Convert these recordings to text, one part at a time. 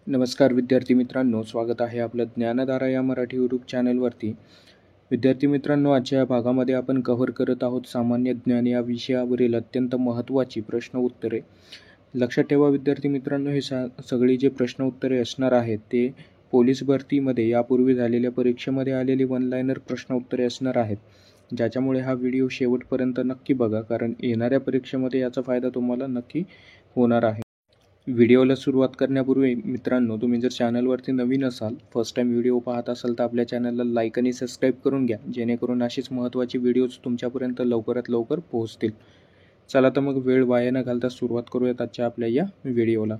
नमस्कार विद्यार्थी मित्रांनो, स्वागत आहे आपलं ज्ञानधारा या मराठी यूट्यूब चॅनलवरती. विद्यार्थी मित्रांनो, आजच्या या भागामध्ये आपण कव्हर करत आहोत सामान्य ज्ञान या विषयावरील अत्यंत महत्त्वाची प्रश्न उत्तरे. लक्षात ठेवा विद्यार्थी मित्रांनो, हे सगळी जे प्रश्न उत्तरे असणार आहेत ते पोलीस भरतीमध्ये यापूर्वी झालेल्या परीक्षेमध्ये आलेली वन लाईनर प्रश्न उत्तरे असणार आहेत. ज्याच्यामुळे हा व्हिडिओ शेवटपर्यंत नक्की बघा, कारण येणाऱ्या परीक्षेमध्ये याचा फायदा तुम्हाला नक्की होणार आहे. व्हिडिओला सुरुवात करण्यापूर्वी मित्रांनो, तुम्ही जर चॅनलवरती नवीन असाल, फर्स्ट टाईम व्हिडिओ पाहत असाल तर आपल्या चॅनलला लाईक आणि सबस्क्राईब करून घ्या, जेणेकरून अशीच महत्त्वाची व्हिडिओज तुमच्यापर्यंत लवकरात लवकर पोहोचतील. चला तर मग वेळ वाया न घालता सुरुवात करूयात आजच्या आपल्या या व्हिडिओला.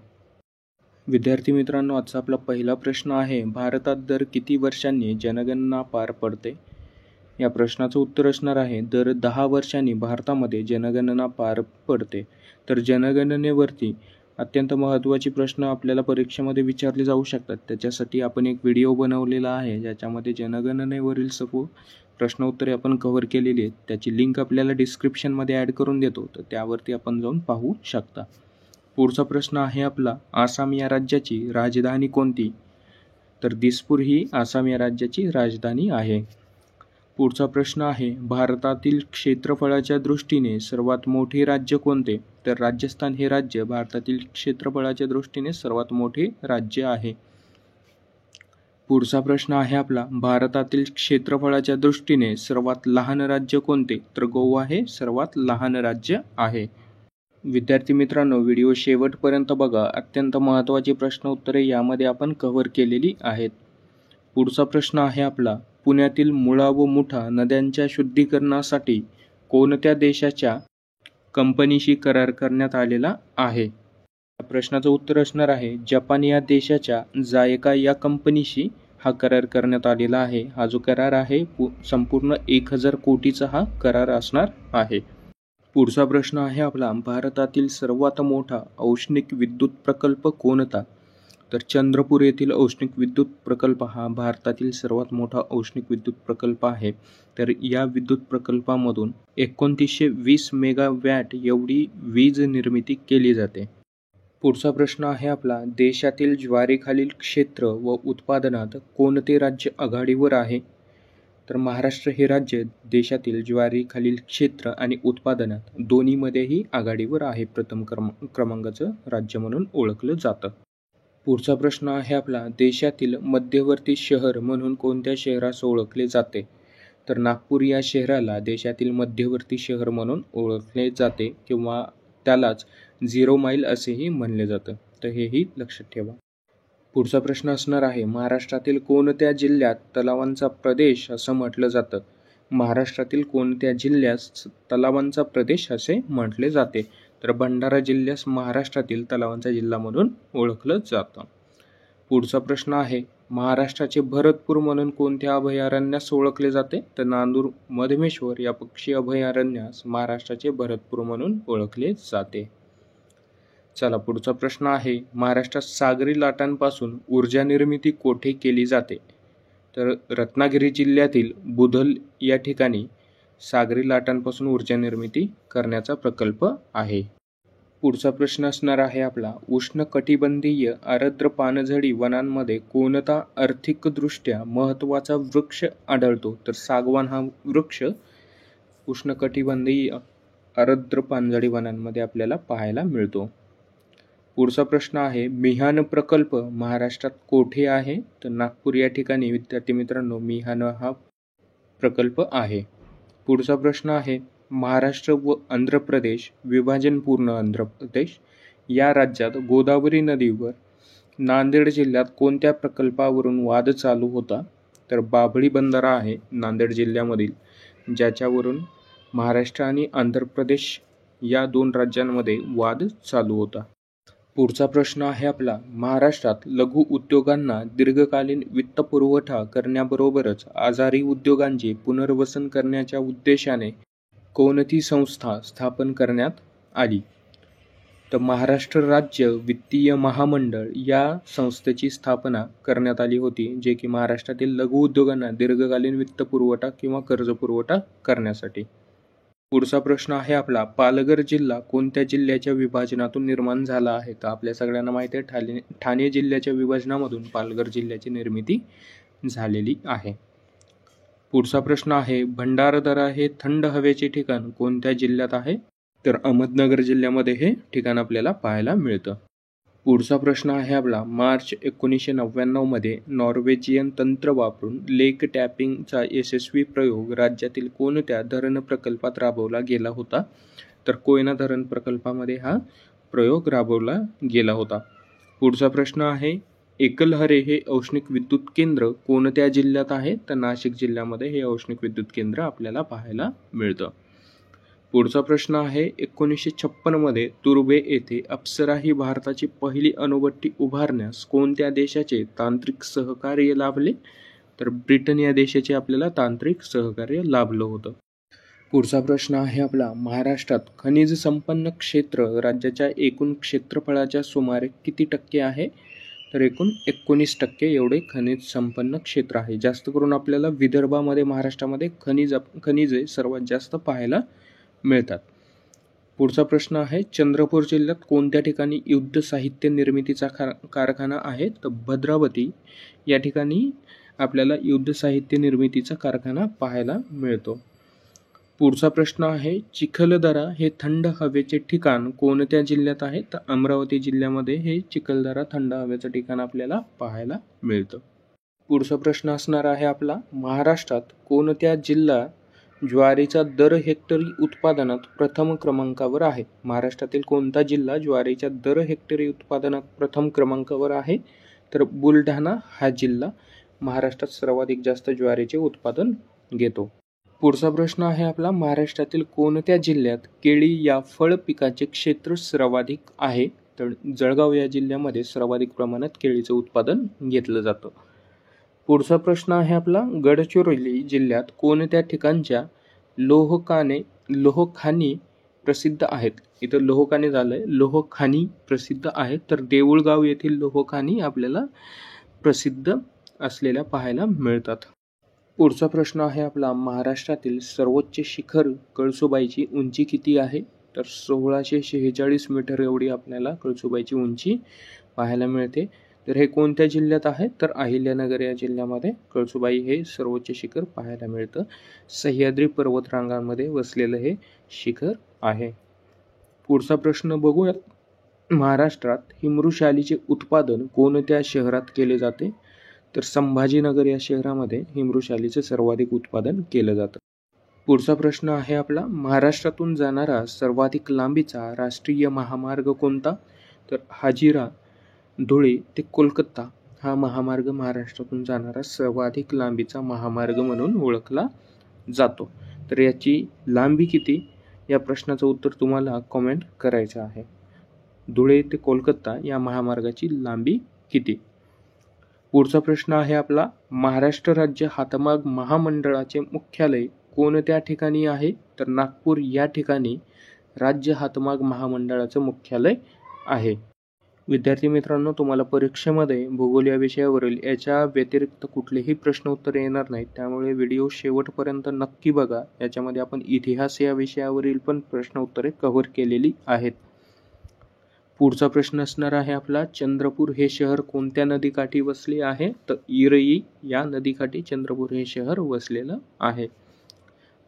विद्यार्थी मित्रांनो, आजचा आपला पहिला प्रश्न आहे, भारतात दर किती वर्षांनी जनगणना पार पडते? या प्रश्नाचं उत्तर असणार आहे, दर 10 वर्षांनी भारतामध्ये जनगणना पार पडते. तर जनगणनेवरती अत्यंत महत्त्वाचे प्रश्न आपल्याला परीक्षेमध्ये विचारले जाऊ शकतात. त्याच्यासाठी आपण एक व्हिडिओ बनवलेला आहे, ज्याच्यामध्ये जनगणनेवरील सर्व प्रश्न उत्तरे आपण कव्हर केलेली आहेत. त्याची लिंक आपल्याला डिस्क्रिप्शनमध्ये ॲड करून देतो, तर त्यावरती आपण जाऊन पाहू शकता. पुढचा प्रश्न आहे आपला, आसाम या राज्याची राजधानी कोणती? तर दिसपूर ही आसाम या राज्याची राजधानी आहे. पुढचा प्रश्न आहे, भारतातील क्षेत्रफळाच्या दृष्टीने सर्वात मोठे राज्य कोणते? तर राजस्थान हे राज्य भारतातील क्षेत्रफळाच्या दृष्टीने सर्वात मोठे राज्य आहे. पुढचा प्रश्न आहे आपला, भारतातील क्षेत्रफळाच्या दृष्टीने सर्वात लहान राज्य कोणते? तर गोवा हे सर्वात लहान राज्य आहे. विद्यार्थी मित्रांनो, व्हिडिओ शेवटपर्यंत बघा, अत्यंत महत्त्वाची प्रश्न उत्तरे यामध्ये आपण कव्हर केलेली आहेत. पुढचा प्रश्न आहे आपला, पुण्यातील मुळा व मुठा नद्यांच्या शुद्धीकरणासाठी कोणत्या देशाच्या कंपनीशी करार करण्यात आलेला आहे? या प्रश्नाचं उत्तर असणार आहे, जपान या देशाच्या जायका या कंपनीशी हा करार करण्यात आलेला आहे. हा जो करार आहे संपूर्ण 1000 कोटीचा हा करार असणार आहे. पुढचा प्रश्न आहे आपला, भारतातील सर्वात मोठा औष्णिक विद्युत प्रकल्प कोणता? तर चंद्रपूर येथील औष्णिक विद्युत प्रकल्प हा भारतातील सर्वात मोठा औष्णिक विद्युत प्रकल्प आहे. तर या विद्युत प्रकल्पामधून 2920 मेगावॅट एवढी वीज निर्मिती केली जाते. पुढचा प्रश्न आहे आपला, देशातील ज्वारीखालील क्षेत्र व उत्पादनात कोणते राज्य आघाडीवर आहे? तर महाराष्ट्र हे राज्य देशातील ज्वारीखालील क्षेत्र आणि उत्पादनात दोन्हीमध्येही आघाडीवर आहे. प्रथम क्रमांकाचं राज्य म्हणून ओळखलं जातं. पुढचा प्रश्न आहे आपला, देशातील मध्यवर्ती शहर म्हणून कोणत्या शहरास ओळखले जाते? तर नागपूर या शहराला देशातील मध्यवर्ती शहर म्हणून ओळखले जाते, किंवा त्यालाच 0 माईल असेही म्हणले जातं. तर हेही लक्षात ठेवा. पुढचा प्रश्न असणार आहे, महाराष्ट्रातील कोणत्या जिल्ह्यात तलावांचा प्रदेश असं म्हटलं जातं? महाराष्ट्रातील कोणत्या जिल्ह्यास तलावांचा प्रदेश असे म्हटले जाते? तर भंडारा जिल्ह्यास महाराष्ट्रातील तलावांचा जिल्हा म्हणून ओळखलं जातं. पुढचा प्रश्न आहे, महाराष्ट्राचे भरतपूर म्हणून कोणत्या अभयारण्यास ओळखले जाते? तर नांदूर मधमेश्वर या पक्षी अभयारण्यास महाराष्ट्राचे भरतपूर म्हणून ओळखले जाते. चला, पुढचा प्रश्न आहे, महाराष्ट्रात सागरी लाटांपासून ऊर्जा निर्मिती कोठे केली जाते? तर रत्नागिरी जिल्ह्यातील बुधल या ठिकाणी सागरी लाटांपासून ऊर्जा निर्मिती करण्याचा प्रकल्प आहे. पुढचा प्रश्न असणार आहे आपला, उष्णकटिबंधीय आर्द्र पानझडी वनांमध्ये कोणता आर्थिकदृष्ट्या महत्त्वाचा वृक्ष आढळतो? तर सागवान हा वृक्ष उष्णकटिबंधीय आर्द्र पानझडी वनांमध्ये आपल्याला पाहायला मिळतो. पुढचा प्रश्न आहे, मिहान प्रकल्प महाराष्ट्रात कोठे आहे? तर नागपूर या ठिकाणी विद्यार्थी मित्रांनो मिहान हा प्रकल्प आहे. पुढचा प्रश्न आहे, महाराष्ट्र व आंध्र प्रदेश विभाजनपूर्ण आंध्र प्रदेश या राज्यात गोदावरी नदीवर नांदेड जिल्ह्यात कोणत्या प्रकल्पावरून वाद चालू होता? तर बाभळी बंधारा आहे नांदेड जिल्ह्यामधील, ज्याच्यावरून महाराष्ट्र आणि आंध्र प्रदेश या 2 राज्यांमध्ये वाद चालू होता. पुढचा प्रश्न आहे आपला, महाराष्ट्रात लघु उद्योगांना दीर्घकालीन वित्तपुरवठा करण्याबरोबरच आजारी उद्योगांचे पुनर्वसन करण्याच्या उद्देशाने कोणती संस्था स्थापन करण्यात आली? तर महाराष्ट्र राज्य वित्तीय महामंडळ या संस्थेची स्थापना करण्यात आली होती, जे की महाराष्ट्रातील लघु उद्योगांना दीर्घकालीन वित्तपुरवठा किंवा कर्जपुरवठा करण्यासाठी. पुढचा प्रश्न आहे आपला, पालघर जिल्हा कोणत्या जिल्ह्याच्या विभाजनातून निर्माण झाला आहे? तर आपल्या सगळ्यांना माहिती आहे ठाणे जिल्ह्याच्या विभाजनामधून पालघर जिल्ह्याची निर्मिती झालेली आहे. पुढचा प्रश्न आहे, भंडारदरा हे थंड हवेचे ठिकाण कोणत्या जिल्ह्यात आहे? तर अहमदनगर जिल्ह्यामध्ये हे ठिकाण आपल्याला पाहायला मिळतं. पुढचा प्रश्न आहे आपला, मार्च 1999 मध्ये नॉर्वेजियन तंत्र वापरून लेक टॅपिंगचा यशस्वी प्रयोग राज्यातील कोणत्या धरण प्रकल्पात राबवला गेला होता? तर कोयना धरण प्रकल्पामध्ये हा प्रयोग राबवला गेला होता. पुढचा प्रश्न आहे, एकलहरे हे औष्णिक विद्युत केंद्र कोणत्या जिल्ह्यात आहे? तर नाशिक जिल्ह्यामध्ये हे औष्णिक विद्युत केंद्र आपल्याला पाहायला मिळतं. पुढचा प्रश्न आहे, 1956 मध्ये तुर्भे येथे अप्सरा ही भारताची पहिली अणुभट्टी उभारण्यास कोणत्या देशाचे तांत्रिक सहकार्य लाभले? तर ब्रिटन या देशाचे आपल्याला तांत्रिक सहकार्य लाभलं होतं. पुढचा प्रश्न आहे आपला, महाराष्ट्रात खनिज संपन्न क्षेत्र राज्याच्या एकूण क्षेत्रफळाच्या सुमारे किती टक्के आहे? तर एकूण 19% एवढे खनिज संपन्न क्षेत्र आहे. जास्त करून आपल्याला विदर्भामध्ये महाराष्ट्रामध्ये खनिजे सर्वात जास्त पाहायला मिळतात. पुढचा प्रश्न आहे, चंद्रपूर जिल्ह्यात कोणत्या ठिकाणी युद्ध साहित्य निर्मितीचा कारखाना आहे? तर भद्रावती या ठिकाणी आपल्याला युद्ध साहित्य निर्मितीचा कारखाना पाहायला मिळतो. पुढचा प्रश्न आहे, चिखलदरा हे थंड हवेचे ठिकाण कोणत्या जिल्ह्यात आहे? तर अमरावती जिल्ह्यामध्ये हे चिखलदरा थंड हवेचं ठिकाण आपल्याला पाहायला मिळतं. पुढचा प्रश्न असणार आहे आपला, महाराष्ट्रात कोणत्या जिल्हा ज्वारीचा दर हेक्टरी उत्पादनात प्रथम क्रमांकावर आहे? महाराष्ट्रातील कोणता जिल्हा ज्वारीच्या दर हेक्टरी उत्पादनात प्रथम क्रमांकावर आहे? तर बुलढाणा हा जिल्हा महाराष्ट्रात सर्वाधिक जास्त ज्वारीचे उत्पादन घेतो. पुढचा प्रश्न आहे आपला, महाराष्ट्रातील कोणत्या जिल्ह्यात केळी या फळ पिकाचे क्षेत्र सर्वाधिक आहे? तर जळगाव या जिल्ह्यामध्ये सर्वाधिक प्रमाणात केळीचं उत्पादन घेतलं जातं. पुढचा प्रश्न आहे आपला, गडचिरोली जिल्ह्यात कोणत्या ठिकाणच्या लोहखानी प्रसिद्ध आहेत? इथं लोहखानी झालंय, लोहखानी प्रसिद्ध आहेत. तर देऊळगाव येथील लोहखानी आपल्याला प्रसिद्ध असलेल्या पाहायला मिळतात. पुढचा प्रश्न आहे आपला, महाराष्ट्रातील सर्वोच्च शिखर कळसुबाईची उंची किती आहे? तर 1646 मीटर एवढी आपल्याला कळसुबाईची उंची पाहायला मिळते. तर हे कोणत्या जिल्ह्यात आहे? तर अहिल्यानगर या जिल्ह्यामध्ये कळसुबाई हे सर्वोच्च शिखर पाहायला मिळतं. सह्याद्री पर्वतरांगांमध्ये वसलेलं हे शिखर आहे. पुढचा प्रश्न बघूयात, महाराष्ट्रात हिमृशालीचे उत्पादन कोणत्या शहरात केले जाते? तर संभाजीनगर या शहरामध्ये हिमृशालीचे सर्वाधिक उत्पादन केलं जातं. पुढचा प्रश्न आहे आपला, महाराष्ट्रातून जाणारा सर्वाधिक लांबीचा राष्ट्रीय महामार्ग कोणता? तर हाजिरा धुळे ते कोलकाता हा महामार्ग महाराष्ट्रातून जाणारा सर्वाधिक लांबीचा महामार्ग म्हणून ओळखला जातो. तर याची लांबी किती या प्रश्नाचं उत्तर तुम्हाला कमेंट करायचं आहे. धुळे ते कोलकाता या महामार्गाची लांबी किती? पुढचा प्रश्न आहे आपला, महाराष्ट्र राज्य हातमाग महामंडळाचे मुख्यालय कोणत्या ठिकाणी आहे? तर नागपूर या ठिकाणी राज्य हातमाग महामंडळाचं मुख्यालय आहे. विद्यार्थी मित्रांनो, तुम्हाला परीक्षेमध्ये भूगोल या विषयावरील याच्या व्यतिरिक्त कुठलेही प्रश्न उत्तर येणार नाहीत, त्यामुळे व्हिडिओ शेवटपर्यंत नक्की बघा. याच्यामध्ये आपण इतिहास या विषयावरील पण प्रश्न उत्तरे कव्हर केलेली आहेत. पुढचा प्रश्न असणार आहे आपला, चंद्रपूर हे शहर कोणत्या नदीकाठी वसले आहे? तर इरई या नदीकाठी चंद्रपूर हे शहर वसलेलं आहे.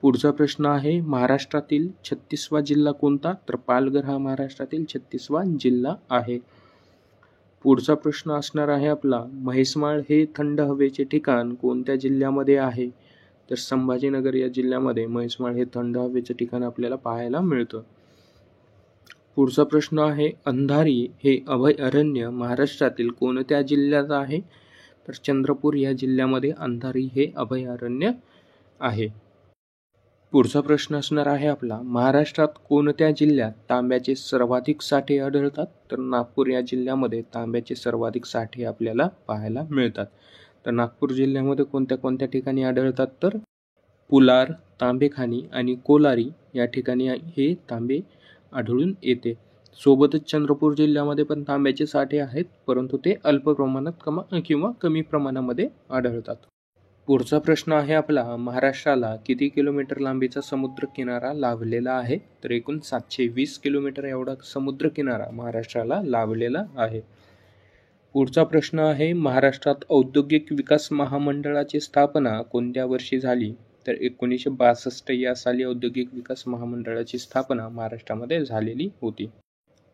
पुढचा प्रश्न आहे, महाराष्ट्रातील 36वा जिल्हा कोणता? तर पालघर हा महाराष्ट्रातील 36वा जिल्हा आहे. पुढचा प्रश्न असणार आहे आपला, म्हैसमाळ हे थंड हवेचे ठिकाण कोणत्या जिल्ह्यामध्ये आहे? तर संभाजीनगर या जिल्ह्यामध्ये म्हैसमाळ हे थंड हवेचे ठिकाण आपल्याला पाहायला मिळतं. पुढचा प्रश्न आहे, अंधारी हे अभयारण्य महाराष्ट्रातील कोणत्या जिल्ह्यात आहे? तर चंद्रपूर या जिल्ह्यामध्ये अंधारी हे अभयारण्य आहे. पुढचा प्रश्न असणार आहे आपला, महाराष्ट्रात कोणत्या जिल्ह्यात तांब्याचे सर्वाधिक साठे आढळतात? तर नागपूर या जिल्ह्यामध्ये तांब्याचे सर्वाधिक साठे आपल्याला पाहायला मिळतात. तर नागपूर जिल्ह्यामध्ये कोणत्या कोणत्या ठिकाणी आढळतात? तर पुलार, तांबेखानी आणि कोलारी या ठिकाणी हे तांबे आढळून येते. सोबतच चंद्रपूर जिल्ह्यामध्ये पण तांब्याचे साठे आहेत, परंतु ते अल्प प्रमाणात किंवा कमी प्रमाणामध्ये आढळतात. पुढचा प्रश्न आहे आपला, महाराष्ट्राला किती किलोमीटर लांबीचा समुद्र किनारा लाभलेला आहे? तर एकूण 720 किलोमीटर एवढा समुद्र किनारा महाराष्ट्राला लाभलेला आहे. पुढचा प्रश्न आहे, महाराष्ट्रात औद्योगिक विकास महामंडळाची स्थापना कोणत्या वर्षी झाली? तर 1962 या साली औद्योगिक विकास महामंडळाची स्थापना महाराष्ट्रामध्ये झालेली होती.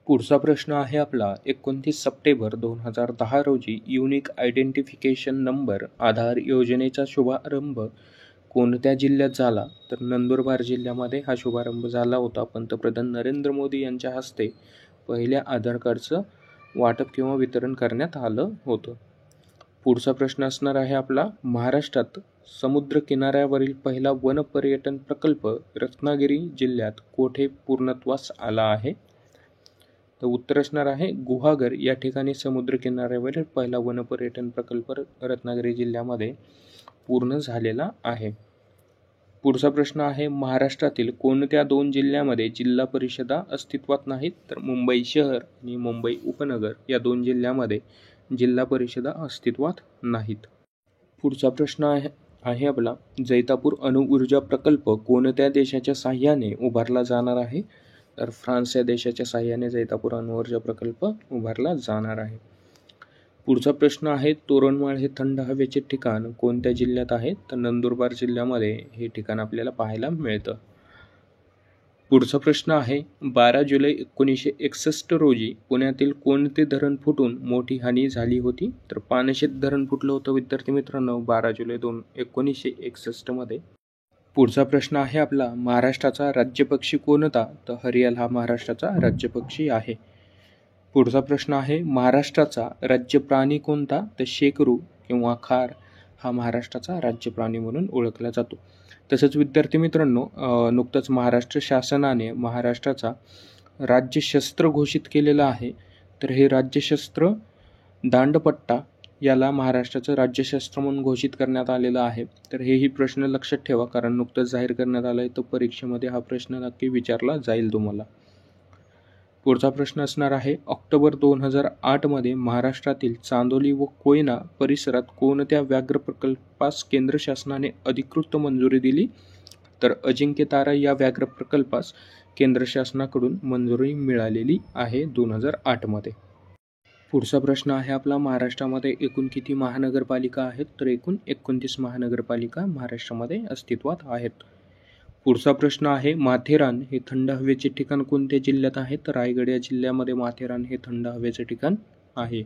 पुढचा प्रश्न आहे आपला, 29 सप्टेंबर 2010 रोजी युनिक आयडेंटिफिकेशन नंबर आधार योजनेचा शुभारंभ कोणत्या जिल्ह्यात झाला? तर नंदुरबार जिल्ह्यामध्ये हा शुभारंभ झाला होता. पंतप्रधान नरेंद्र मोदी यांच्या हस्ते पहिल्या आधार कार्डचं वाटप किंवा वितरण करण्यात आलं होतं. पुढचा प्रश्न असणार आहे आपला, महाराष्ट्रात समुद्र किनाऱ्यावरील पहिला वन पर्यटन प्रकल्प रत्नागिरी जिल्ह्यात कोठे पूर्णत्वास आला आहे? तर उत्तर असणार आहे गुहागर या ठिकाणी समुद्र किनाऱ्यावरील पहिला वन पर्यटन प्रकल्प रत्नागिरी जिल्ह्यामध्ये पूर्ण झालेला आहे. पुढचा प्रश्न आहे, महाराष्ट्रातील कोणत्या 2 जिल्ह्यामध्ये जिल्हा परिषदा अस्तित्वात नाहीत? तर मुंबई शहर आणि मुंबई उपनगर या 2 जिल्ह्यामध्ये जिल्हा परिषदा अस्तित्वात नाहीत. पुढचा प्रश्न आहे आपला, जैतापूर अणुऊर्जा प्रकल्प कोणत्या देशाच्या साहाय्याने उभारला जाणार आहे? तर फ्रान्स या देशाच्या साहाय्याने जैतापूर अणुऊर्जा प्रकल्प उभारला जाणार आहे. पुढचा प्रश्न आहे, तोरणमाळ हे थंड हवेचे ठिकाण कोणत्या जिल्ह्यात आहे? तर नंदुरबार जिल्ह्यामध्ये हे ठिकाण आपल्याला पाहायला मिळतं. पुढचा प्रश्न आहे, 12 जुलै 1961 रोजी पुण्यातील कोणते धरण फुटून मोठी हानी झाली होती? तर पानशेत धरण फुटलं होतं विद्यार्थी मित्रांनो 12 जुलै 1961 मध्ये. पुढचा प्रश्न आहे आपला, महाराष्ट्राचा राज्यपक्षी कोणता? तर हरियाल हा महाराष्ट्राचा राज्यपक्षी आहे. पुढचा प्रश्न आहे, महाराष्ट्राचा राज्य प्राणी कोणता? तर शेकरू किंवा खार हा महाराष्ट्राचा राज्य प्राणी म्हणून ओळखला जातो. तसंच विद्यार्थी मित्रांनो, नुकतंच महाराष्ट्र शासनाने महाराष्ट्राचा राज्यशस्त्र घोषित केलेलं आहे. तर हे राज्यशस्त्र दांडपट्टा याला महाराष्ट्राचं राज्यशस्त्र म्हणून घोषित करण्यात आलेलं आहे. तर हेही प्रश्न लक्षात ठेवा, कारण नुकतंच जाहीर करण्यात आलं आहे, तर परीक्षेमध्ये हा प्रश्न नक्की विचारला जाईल तुम्हाला. पुढचा प्रश्न असणार आहे, ऑक्टोबर 2008 मध्ये महाराष्ट्रातील चांदोली व कोयना परिसरात कोणत्या व्याघ्र प्रकल्पास केंद्र शासनाने अधिकृत मंजुरी दिली? तर अजिंक्यतारा या व्याघ्र प्रकल्पास केंद्र शासनाकडून मंजुरी मिळालेली आहे 2008 मध्ये. पुढचा प्रश्न आहे आपला, महाराष्ट्रामध्ये एकूण किती महानगरपालिका आहेत? तर एकूण 29 महानगरपालिका महाराष्ट्रामध्ये अस्तित्वात आहेत. पुढचा प्रश्न आहे, माथेरान हे थंड हवेचे ठिकाण कोणत्या जिल्ह्यात आहे? तर रायगड या जिल्ह्यामध्ये माथेरान हे थंड हवेचे ठिकाण आहे.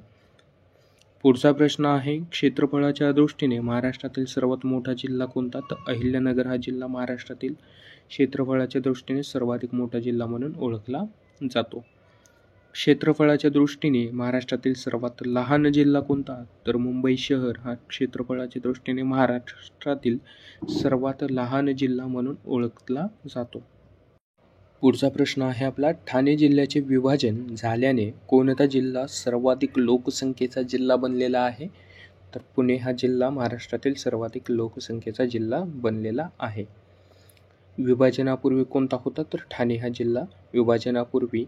पुढचा प्रश्न आहे, क्षेत्रफळाच्या दृष्टीने महाराष्ट्रातील सर्वात मोठा जिल्हा कोणता? तर अहिल्यानगर हा जिल्हा महाराष्ट्रातील क्षेत्रफळाच्या दृष्टीने सर्वाधिक मोठा जिल्हा म्हणून ओळखला जातो. क्षेत्रफळाच्या दृष्टीने महाराष्ट्रातील सर्वात लहान जिल्हा कोणता? तर मुंबई शहर हा क्षेत्रफळाच्या दृष्टीने महाराष्ट्रातील सर्वात लहान जिल्हा म्हणून ओळखला जातो. पुढचा प्रश्न आहे आपला, ठाणे जिल्ह्याचे विभाजन झाल्याने कोणता जिल्हा सर्वाधिक लोकसंख्येचा जिल्हा बनलेला आहे? तर पुणे हा जिल्हा महाराष्ट्रातील सर्वाधिक लोकसंख्येचा जिल्हा बनलेला आहे. विभाजनापूर्वी कोणता होता? तर ठाणे हा जिल्हा विभाजनापूर्वी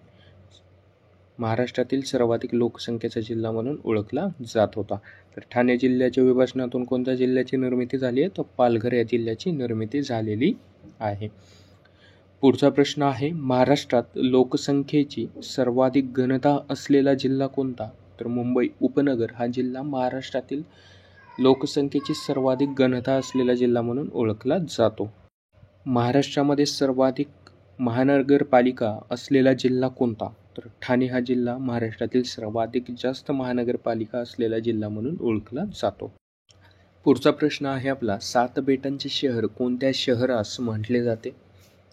महाराष्ट्रातील सर्वाधिक लोकसंख्येचा जिल्हा म्हणून ओळखला जात होता. तर ठाणे जिल्ह्याच्या विभाजनातून कोणत्या जिल्ह्याची निर्मिती झाली आहे? तर पालघर या जिल्ह्याची निर्मिती झालेली आहे. पुढचा प्रश्न आहे, महाराष्ट्रात लोकसंख्येची सर्वाधिक घनता असलेला जिल्हा कोणता? तर मुंबई उपनगर हा जिल्हा महाराष्ट्रातील लोकसंख्येची सर्वाधिक घनता असलेला जिल्हा म्हणून ओळखला जातो. महाराष्ट्रामध्ये सर्वाधिक महानगरपालिका असलेला जिल्हा कोणता? तर ठाणे हा जिल्हा महाराष्ट्रातील सर्वाधिक जास्त महानगरपालिका असलेला जिल्हा म्हणून ओळखला जातो. पुढचा प्रश्न आहे आपला, 7 बेटांचे शहर कोणत्या शहरास म्हटले जाते?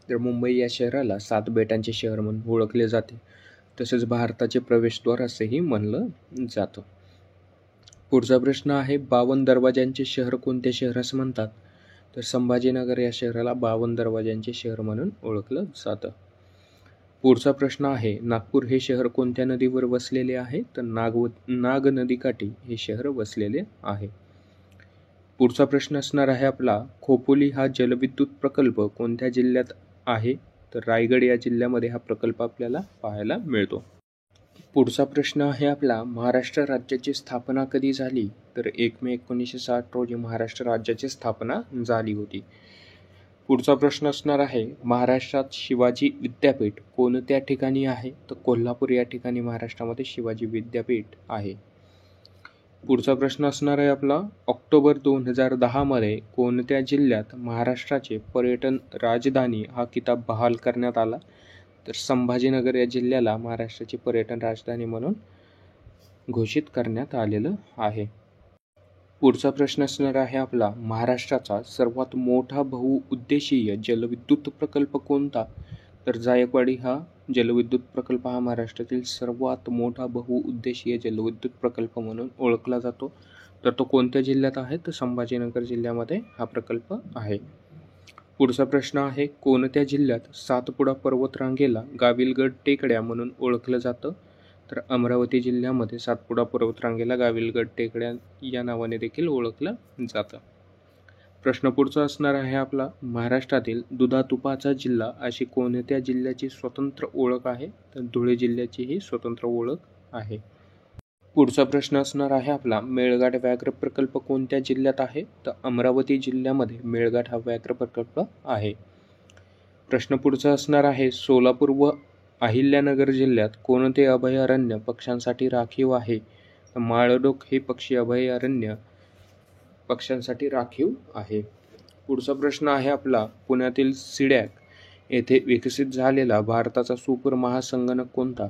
तर मुंबई या शहराला 7 बेटांचे शहर म्हणून ओळखले जाते. तसेच भारताचे प्रवेशद्वार असेही म्हणलं जातं. पुढचा प्रश्न आहे, 52 दरवाजांचे शहर कोणत्या शहरास म्हणतात? तर संभाजीनगर या शहराला 52 दरवाजांचे शहर म्हणून ओळखलं जातं. पुढचा प्रश्न आहे, नागपूर हे शहर कोणत्या नदीवर वसलेले आहे? तर नाग नदीकाठी हे शहर वसलेले आहे. पुढचा प्रश्न असणार आहे आपला, खोपोली हा जलविद्युत प्रकल्प कोणत्या जिल्ह्यात आहे? तर रायगड या जिल्ह्यामध्ये हा प्रकल्प आपल्याला पाहायला मिळतो. पुढचा प्रश्न आहे आपला, महाराष्ट्र राज्याची स्थापना कधी झाली? तर 1 मे 1960 रोजी महाराष्ट्र राज्याची स्थापना झाली होती. पुढचा प्रश्न असणार आहे, महाराष्ट्रात शिवाजी विद्यापीठ कोणत्या ठिकाणी आहे? तर कोल्हापूर या ठिकाणी महाराष्ट्रामध्ये शिवाजी विद्यापीठ आहे. पुढचा प्रश्न असणार आहे आपला, ऑक्टोबर 2010 मध्ये कोणत्या जिल्ह्यात महाराष्ट्राचे पर्यटन राजधानी हा किताब बहाल करण्यात आला? तर संभाजीनगर या जिल्ह्याला महाराष्ट्राची पर्यटन राजधानी म्हणून घोषित करण्यात आलेलं आहे. पुढचा प्रश्न असणार आहे आपला, महाराष्ट्राचा सर्वात मोठा बहुउद्देशीय जलविद्युत प्रकल्प कोणता? तर जायकवाडी हा जलविद्युत प्रकल्प हा महाराष्ट्रातील सर्वात मोठा बहुउद्देशीय जलविद्युत प्रकल्प म्हणून ओळखला जातो. तर तो कोणत्या जिल्ह्यात आहे? तर संभाजीनगर जिल्ह्यामध्ये हा प्रकल्प आहे. पुढचा प्रश्न आहे, कोणत्या जिल्ह्यात सातपुडा पर्वतरांगेला गाविलगड टेकड्या म्हणून ओळखलं जातं? तर अमरावती जिल्ह्यामध्ये सातपुडा पर्वतरांगेला गाविलगड टेकड्या या नावाने देखील ओळखलं जातं. प्रश्न पुढचा असणार आहे आपला, महाराष्ट्रातील दुधातुपाचा जिल्हा अशी कोणत्या जिल्ह्याची स्वतंत्र ओळख आहे? तर धुळे जिल्ह्याची ही स्वतंत्र ओळख आहे. पुढचा प्रश्न असणार आहे आपला, मेळघाट व्याघ्र प्रकल्प कोणत्या जिल्ह्यात आहे? तर अमरावती जिल्ह्यामध्ये मेळघाट हा व्याघ्र प्रकल्प आहे. प्रश्न पुढचा असणार आहे, सोलापूर व अहिल्यानगर जिल्ह्यात कोणते अभयारण्य पक्ष्यांसाठी राखीव आहे? तर माळढोक हे पक्षी अभयारण्य पक्ष्यांसाठी राखीव आहे. पुढचा प्रश्न आहे आपला, पुण्यातील सिडॅक येथे विकसित झालेला भारताचा सुपर महासंगणक कोणता?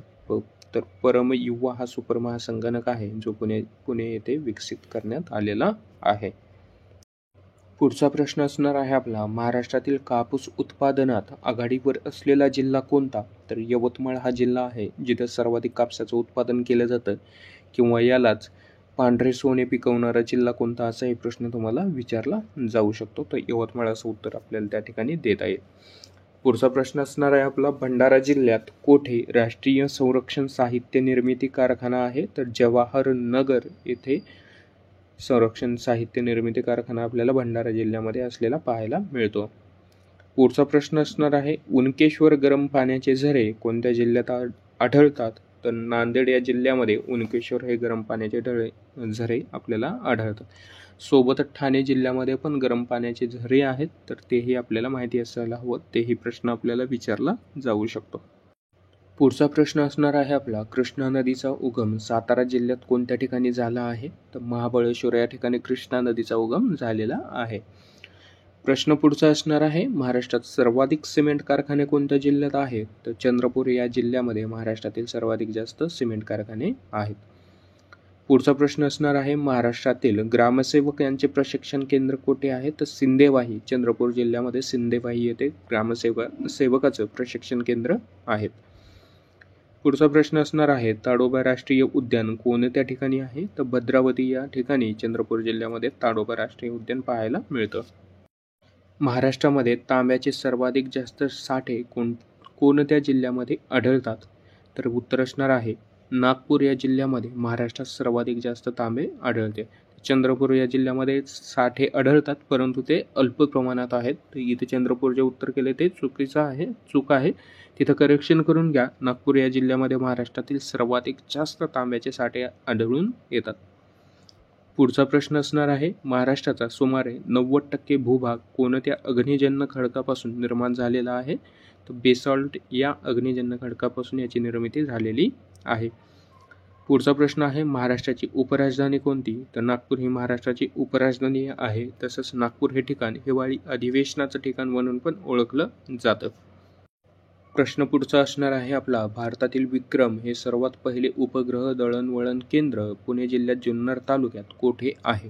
तर परम युवा हा सुपर महासंगणक आहे जो पुणे येथे विकसित करण्यात आलेला आहे. पुढचा प्रश्न असणार आहे आपला, महाराष्ट्रातील कापूस उत्पादनात आघाडीवर असलेला जिल्हा कोणता? तर यवतमाळ हा जिल्हा आहे जिथे सर्वाधिक कापसाचं उत्पादन केलं जातं, किंवा यालाच पांढरे सोने पिकवणारा जिल्हा कोणता, असाही प्रश्न तुम्हाला विचारला जाऊ शकतो. तर यवतमाळ असं उत्तर आपल्याला त्या ठिकाणी देता येईल. पुढचा प्रश्न असणार आहे आपला, भंडारा जिल्ह्यात कोठे राष्ट्रीय संरक्षण साहित्य निर्मिती कारखाना आहे? तर जवाहरनगर येथे संरक्षण साहित्य निर्मिती कारखाना आपल्याला भंडारा जिल्ह्यामध्ये असलेला पाहायला मिळतो. पुढचा प्रश्न असणार आहे, उनकेश्वर गरम पाण्याचे झरे कोणत्या जिल्ह्यात आढळतात? तर नांदेड या जिल्ह्यामध्ये उनकेश्वर हे गरम पाण्याचे झरे आपल्याला आढळतात. सोबतच ठाणे जिल्ह्यामध्ये पण गरम पाण्याचे झरे आहेत, तर तेही आपल्याला माहिती असायला हवं. तेही प्रश्न आपल्याला विचारला जाऊ शकतो. पुढचा प्रश्न असणार आहे आपला, कृष्णा नदीचा उगम सातारा जिल्ह्यात कोणत्या ठिकाणी झाला आहे? तर महाबळेश्वर या ठिकाणी कृष्णा नदीचा उगम झालेला आहे. प्रश्न पुढचा असणार आहे, महाराष्ट्रात सर्वाधिक सिमेंट कारखाने कोणत्या जिल्ह्यात आहेत? तर चंद्रपूर या जिल्ह्यामध्ये महाराष्ट्रातील सर्वाधिक जास्त सिमेंट कारखाने आहेत. पुढचा प्रश्न असणार आहे, महाराष्ट्रातील ग्रामसेवक यांचे प्रशिक्षण केंद्र कोठे आहे? तर सिंदेवाही चंद्रपूर जिल्ह्यामध्ये सिंदेवाही येथे ग्रामसेवकाचं प्रशिक्षण केंद्र आहेत. पुढचा प्रश्न असणार आहे, ताडोबा राष्ट्रीय उद्यान कोणत्या ठिकाणी आहे? तर भद्रावती या ठिकाणी चंद्रपूर जिल्ह्यामध्ये ताडोबा राष्ट्रीय उद्यान पाहायला मिळतं. महाराष्ट्रामध्ये तांब्याचे सर्वाधिक जास्त साठे कोणत्या जिल्ह्यामध्ये आढळतात? तर उत्तर असणार आहे, नागपूर या जिल्ह्यामध्ये महाराष्ट्रात सर्वाधिक जास्त तांबे आढळते. चंद्रपूर या जिल्ह्यामध्ये साठे आढळतात, परंतु ते अल्प प्रमाणात आहेत. तर इथे चंद्रपूर जे उत्तर केले ते चूक आहे. तिथं करेक्शन करून घ्या. नागपूर या जिल्ह्यामध्ये महाराष्ट्रातील सर्वाधिक जास्त तांब्याचे साठे आढळून येतात. पुढचा प्रश्न असणार आहे, महाराष्ट्राचा सुमारे 90% भूभाग कोणत्या अग्निजन्य खडकापासून निर्माण झालेला आहे? तर बेसॉल्ट या अग्निजन्य खडकापासून याची निर्मिती झालेली आहे. पुढचा प्रश्न आहे, महाराष्ट्राची उपराजधानी कोणती? तर नागपूर ही महाराष्ट्राची उपराजधानी आहे. तसंच नागपूर हे ठिकाण हिवाळी अधिवेशनाचं ठिकाण म्हणून पण ओळखलं जातं. प्रश्न पुढचा असणार आहे आपला, भारतातील विक्रम हे सर्वात पहिले उपग्रह दळणवळण केंद्र पुणे जिल्ह्यात जुन्नर तालुक्यात कोठे आहे?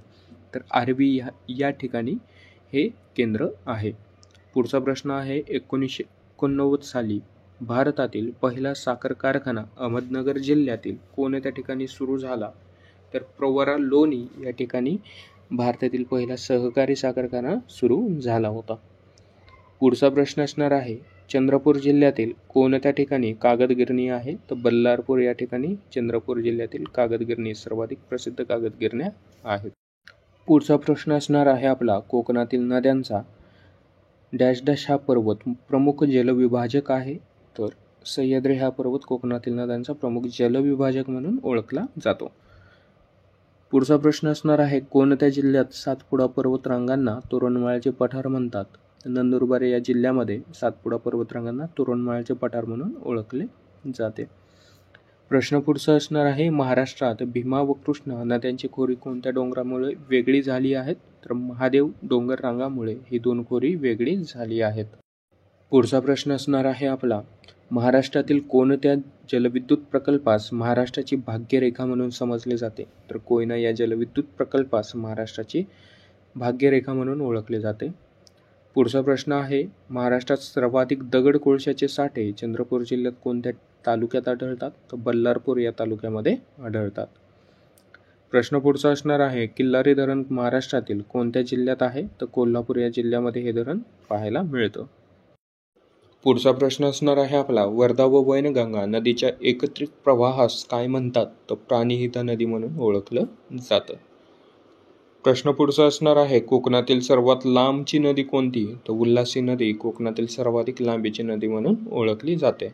तर आर्वी या ठिकाणी हे केंद्र आहे. पुढचा प्रश्न आहे, 1989 साली भारतातील पहिला साखर कारखाना अहमदनगर जिल्ह्यातील कोणत्या ठिकाणी सुरू झाला? तर प्रवरा लोणी या ठिकाणी भारतातील पहिला सहकारी साखर कारखाना सुरू झाला होता. पुढचा प्रश्न असणार आहे, चंद्रपूर जिल्ह्यातील कोणत्या ठिकाणी कागद गिरणी आहे? तर बल्लारपूर या ठिकाणी चंद्रपूर जिल्ह्यातील कागद गिरणी सर्वाधिक प्रसिद्ध कागद गिरण्या आहेत. पुढचा प्रश्न असणार आहे आपला, कोकणातील नद्यांचा डॅश डॅश हा पर्वत प्रमुख जलविभाजक आहे? तर सह्याद्री हा पर्वत कोकणातील नद्यांचा प्रमुख जलविभाजक म्हणून ओळखला जातो. पुढचा प्रश्न असणार आहे, कोणत्या जिल्ह्यात सातपुडा पर्वतरांगांना तोरणमाळ्याचे पठार म्हणतात? नंदुरबार या जिल्ह्यामध्ये सातपुडा पर्वतरांगांना तोरणमाळ्याचे पठार म्हणून ओळखले जाते. प्रश्न पुढचा असणार आहे, महाराष्ट्रात भीमा व कृष्णा नद्यांची खोरी कोणत्या डोंगरामुळे वेगळी झाली आहेत? तर महादेव डोंगर रांगामुळे ही दोन खोरी वेगळी झाली आहेत. पुढचा प्रश्न असणार आहे आपला, महाराष्ट्रातील कोणत्या जलविद्युत प्रकल्पास महाराष्ट्राची भाग्यरेखा म्हणून समजले जाते? तर कोयना या जलविद्युत प्रकल्पास महाराष्ट्राची भाग्यरेखा म्हणून ओळखले जाते. पुढचा प्रश्न आहे, महाराष्ट्रात सर्वाधिक दगड कोळशाचे साठे चंद्रपूर जिल्ह्यात कोणत्या तालुक्यात आढळतात? तर बल्लारपूर या तालुक्यामध्ये आढळतात. प्रश्न पुढचा असणार आहे, किल्लारी धरण महाराष्ट्रातील कोणत्या जिल्ह्यात आहे? तर कोल्हापूर या जिल्ह्यामध्ये हे धरण पाहायला मिळतं. पुढचा प्रश्न असणार आहे आपला, वर्धा व वैनगंगा नदीच्या एकत्रित प्रवाहास काय म्हणतात? तर प्राणहिता नदी म्हणून ओळखलं जातं. प्रश्न पुढचा असणार आहे, कोकणातील सर्वात लांबची नदी कोणती? तर उल्हासी नदी कोकणातील सर्वाधिक लांबीची नदी म्हणून ओळखली जाते.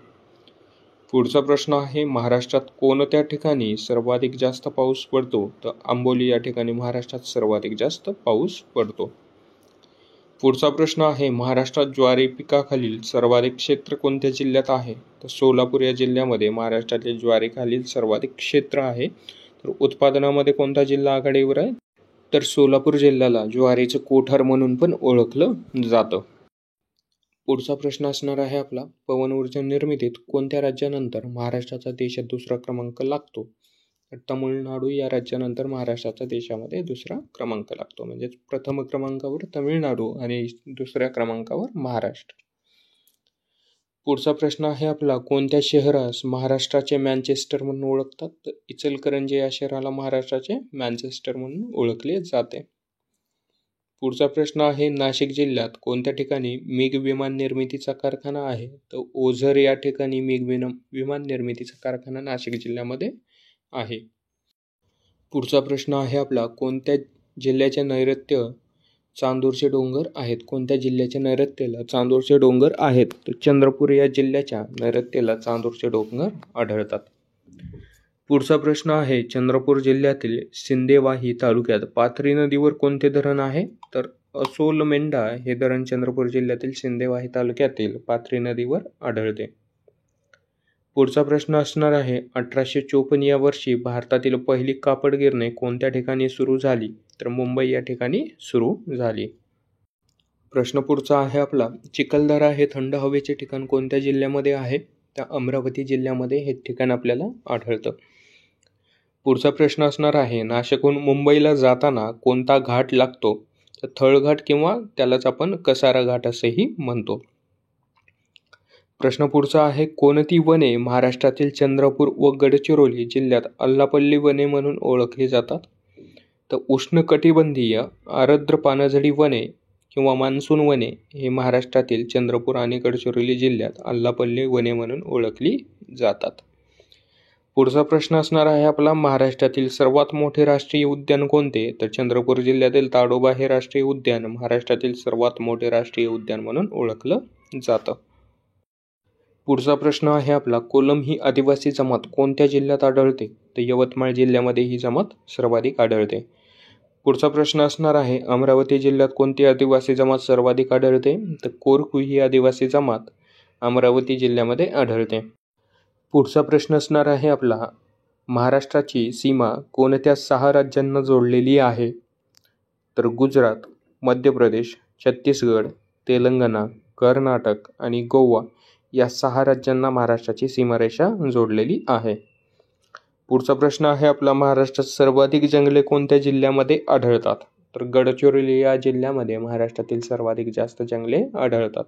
पुढचा प्रश्न आहे, महाराष्ट्रात कोणत्या ठिकाणी सर्वाधिक जास्त पाऊस पडतो? तर आंबोली या ठिकाणी महाराष्ट्रात सर्वाधिक जास्त पाऊस पडतो. पुढचा प्रश्न आहे, महाराष्ट्रात ज्वारी पिकाखालील सर्वाधिक क्षेत्र कोणत्या जिल्ह्यात आहे? तर सोलापूर या जिल्ह्यामध्ये महाराष्ट्रातील ज्वारीखालील सर्वाधिक क्षेत्र आहे. तर उत्पादनामध्ये कोणता जिल्हा आघाडीवर आहे? तर सोलापूर जिल्ह्याला ज्वारीचं कोठार म्हणून पण ओळखलं जातं. पुढचा प्रश्न असणार आहे आपला, पवन ऊर्जा निर्मितीत कोणत्या राज्यानंतर महाराष्ट्राचा देशात दुसरा क्रमांक लागतो? तर तामिळनाडू या राज्यानंतर महाराष्ट्राचा देशामध्ये दुसरा क्रमांक लागतो. म्हणजेच प्रथम क्रमांकावर तामिळनाडू आणि दुसऱ्या क्रमांकावर महाराष्ट्र. पुढचा प्रश्न आहे आपला, कोणत्या शहरास महाराष्ट्राचे मँचेस्टर म्हणून ओळखतात? तर इचलकरंजी या शहराला महाराष्ट्राचे मँचेस्टर म्हणून ओळखले जाते. पुढचा प्रश्न आहे, नाशिक जिल्ह्यात कोणत्या ठिकाणी मिग विमान निर्मितीचा कारखाना आहे? तर ओझर या ठिकाणी मिग विमान निर्मितीचा कारखाना नाशिक जिल्ह्यामध्ये आहे. पुढचा प्रश्न आहे आपला, कोणत्या जिल्ह्याचे नैऋत्य चांदूरचे डोंगर आहेत? कोणत्या जिल्ह्याच्या नैऋत्येला चांदूरचे डोंगर आहेत? तर चंद्रपूर या जिल्ह्याच्या नैऋत्येला चांदूरचे डोंगर आढळतात. पुढचा प्रश्न आहे, चंद्रपूर जिल्ह्यातील सिंदेवाही तालुक्यात पाथरी नदीवर कोणते धरण आहे? तर असोलमेंढा हे धरण चंद्रपूर जिल्ह्यातील सिंदेवाही तालुक्यातील पाथरी नदीवर आढळते. पुढचा प्रश्न असणार आहे, 1854 या वर्षी भारतातील पहिली कापड गिरणी कोणत्या ठिकाणी सुरू झाली? तर मुंबई या ठिकाणी सुरू झाली. प्रश्न पुढचा आहे आपला, चिखलदरा हे थंड हवेचे ठिकाण कोणत्या जिल्ह्यामध्ये आहे? तर अमरावती जिल्ह्यामध्ये हे ठिकाण आपल्याला आढळतं. पुढचा प्रश्न असणार आहे, नाशिकहून मुंबईला जाताना कोणता घाट लागतो? तर थळघाट किंवा त्यालाच आपण कसारा घाट असेही म्हणतो. प्रश्न पुढचा आहे, कोणती वने महाराष्ट्रातील चंद्रपूर व गडचिरोली जिल्ह्यात अल्लापल्ली वने म्हणून ओळखली जातात? तर उष्णकटिबंधीय आर्द्र पानझडी वने किंवा मान्सून वने हे महाराष्ट्रातील चंद्रपूर आणि गडचिरोली जिल्ह्यात अल्लापल्ली वने म्हणून ओळखली जातात. पुढचा प्रश्न असणार आहे आपला, महाराष्ट्रातील सर्वात मोठे राष्ट्रीय उद्यान कोणते? तर चंद्रपूर जिल्ह्यातील ताडोबा हे राष्ट्रीय उद्यान महाराष्ट्रातील सर्वात मोठे राष्ट्रीय उद्यान म्हणून ओळखलं जातं. पुढचा प्रश्न आहे आपला, कोलम ही आदिवासी जमात कोणत्या जिल्ह्यात आढळते? तर यवतमाळ जिल्ह्यामध्ये ही जमात सर्वाधिक आढळते. पुढचा प्रश्न असणार आहे, अमरावती जिल्ह्यात कोणती आदिवासी जमात सर्वाधिक आढळते? तर कोरकू ही आदिवासी जमात अमरावती जिल्ह्यामध्ये आढळते. पुढचा प्रश्न असणार आहे आपला, महाराष्ट्राची सीमा कोणत्या 6 राज्यांना जोडलेली आहे? तर गुजरात, मध्य प्रदेश, छत्तीसगड, तेलंगणा, कर्नाटक आणि गोवा या 6 राज्यांना महाराष्ट्राची सीमारेषा जोडलेली आहे. पुढचा प्रश्न आहे आपला, महाराष्ट्रात सर्वाधिक जंगले कोणत्या जिल्ह्यामध्ये आढळतात? तर गडचिरोली या जिल्ह्यामध्ये महाराष्ट्रातील सर्वाधिक जास्त जंगले आढळतात.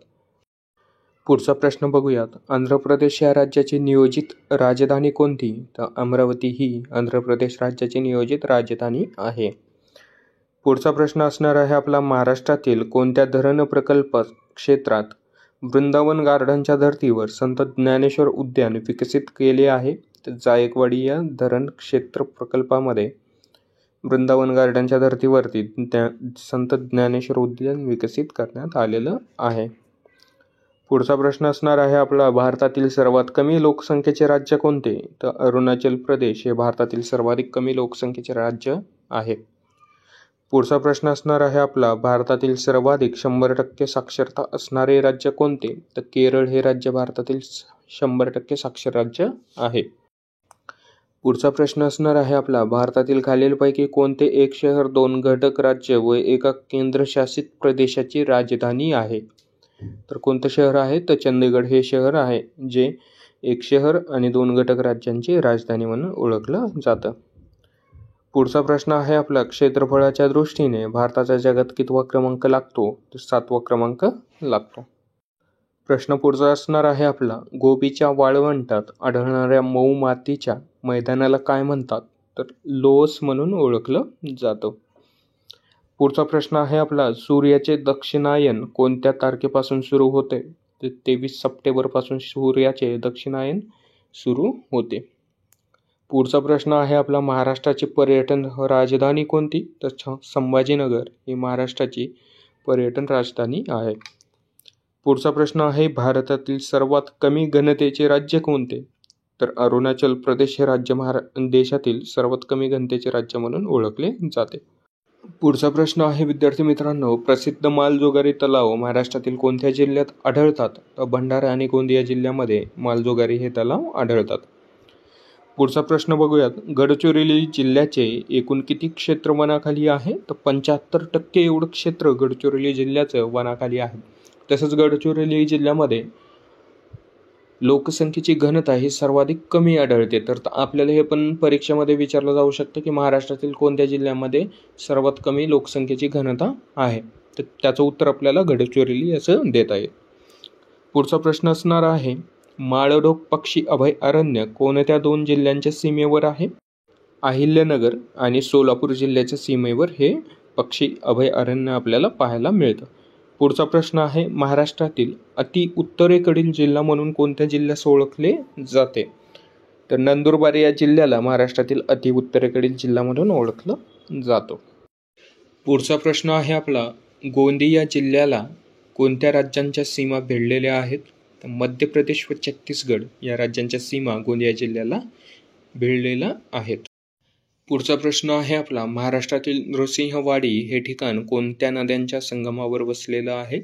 पुढचा प्रश्न बघूयात, आंध्र प्रदेश या राज्याची नियोजित राजधानी कोणती? तर अमरावती ही आंध्र प्रदेश राज्याची नियोजित राजधानी आहे. पुढचा प्रश्न असणार आहे आपला, महाराष्ट्रातील कोणत्या धरण प्रकल्प क्षेत्रात वृंदावन गार्डनच्या धर्तीवर संत ज्ञानेश्वर उद्यान विकसित केले आहे? तर जायकवाडी या धरण क्षेत्र प्रकल्पामध्ये वृंदावन गार्डनच्या धर्तीवरती संत ज्ञानेश्वर उद्यान विकसित करण्यात आलेलं आहे. पुढचा प्रश्न असणार आहे आपला, भारतातील सर्वात कमी लोकसंख्येचे राज्य कोणते? तर अरुणाचल प्रदेश हे भारतातील सर्वाधिक कमी लोकसंख्येचे राज्य आहे. पुढचा प्रश्न असणार आहे आपला, भारतातील सर्वाधिक 100% साक्षरता असणारे राज्य कोणते? तर केरळ हे राज्य भारतातील 100% साक्षर राज्य आहे. पुढचा प्रश्न असणार आहे आपला, भारतातील खालीलपैकी कोणते एक शहर 2 घटक राज्य व एका केंद्रशासित प्रदेशाची राजधानी आहे? तर कोणतं शहर आहे? तर चंदीगड हे शहर आहे, जे एक शहर आणि 2 घटक राज्यांची राजधानी म्हणून ओळखलं जातं. पुढचा प्रश्न आहे आपला, क्षेत्रफळाच्या दृष्टीने भारताचा जगात कितवा क्रमांक लागतो? तर 7वा क्रमांक लागतो. प्रश्न पुढचा असणार आहे आपला, गोबीच्या वाळवंटात आढळणाऱ्या मऊ मातीच्या मैदानाला काय म्हणतात? तर लोस म्हणून ओळखलं जातं. पुढचा प्रश्न आहे आपला, सूर्याचे दक्षिणायन कोणत्या तारखेपासून सुरू होते? तर 23 सप्टेंबरपासून सूर्याचे दक्षिणायन सुरू होते. पुढचा प्रश्न आहे आपला, महाराष्ट्राची पर्यटन राजधानी कोणती? तर संभाजीनगर ही महाराष्ट्राची पर्यटन राजधानी आहे. पुढचा प्रश्न आहे, भारतातील सर्वात कमी घनतेचे राज्य कोणते? तर अरुणाचल प्रदेश हे राज्य देशातील सर्वात कमी घनतेचे राज्य म्हणून ओळखले जाते. पुढचा प्रश्न आहे विद्यार्थी मित्रांनो, प्रसिद्ध मालजोगारी तलाव महाराष्ट्रातील कोणत्या जिल्ह्यात आढळतात? तर भंडारा आणि गोंदिया जिल्ह्यामध्ये मालजोगारी हे तलाव आढळतात. पुढचा प्रश्न बघूयात, गडचिरोली जिल्ह्याचे एकूण किती क्षेत्र वनाखाली आहे? तर 75% एवढं क्षेत्र गडचिरोली जिल्ह्याचं वनाखाली आहे. तसंच गडचिरोली जिल्ह्यामध्ये लोकसंख्येची घनता ही सर्वाधिक कमी आढळते. तर आपल्याला हे पण परीक्षेमध्ये विचारलं जाऊ शकतं की महाराष्ट्रातील कोणत्या जिल्ह्यामध्ये सर्वात कमी लोकसंख्येची घनता आहे? तर त्याचं उत्तर आपल्याला गडचिरोली असं देता येईल. पुढचा प्रश्न असणार आहे, माळढोक पक्षी अभयारण्य कोणत्या 2 जिल्ह्यांच्या सीमेवर आहे? अहिल्यानगर आणि सोलापूर जिल्ह्याच्या सीमेवर हे पक्षी अभयारण्य आपल्याला पाहायला मिळतं. पुढचा प्रश्न आहे, महाराष्ट्रातील अति उत्तरेकडील जिल्हा म्हणून कोणत्या जिल्ह्यास ओळखले जाते? तर नंदुरबार या जिल्ह्याला महाराष्ट्रातील अति उत्तरेकडील जिल्हा म्हणून ओळखलं जातो. पुढचा प्रश्न आहे आपला, गोंदिया जिल्ह्याला कोणत्या राज्यांच्या सीमा भिडलेल्या आहेत? तर मध्य प्रदेश व छत्तीसगड या राज्यांच्या सीमा गोंदिया जिल्ह्याला भिडलेल्या आहेत. पुढचा प्रश्न आहे आपला, महाराष्ट्रातील नृसिंहवाडी हे ठिकाण कोणत्या नद्यांच्या संगमावर वसलेलं आहे?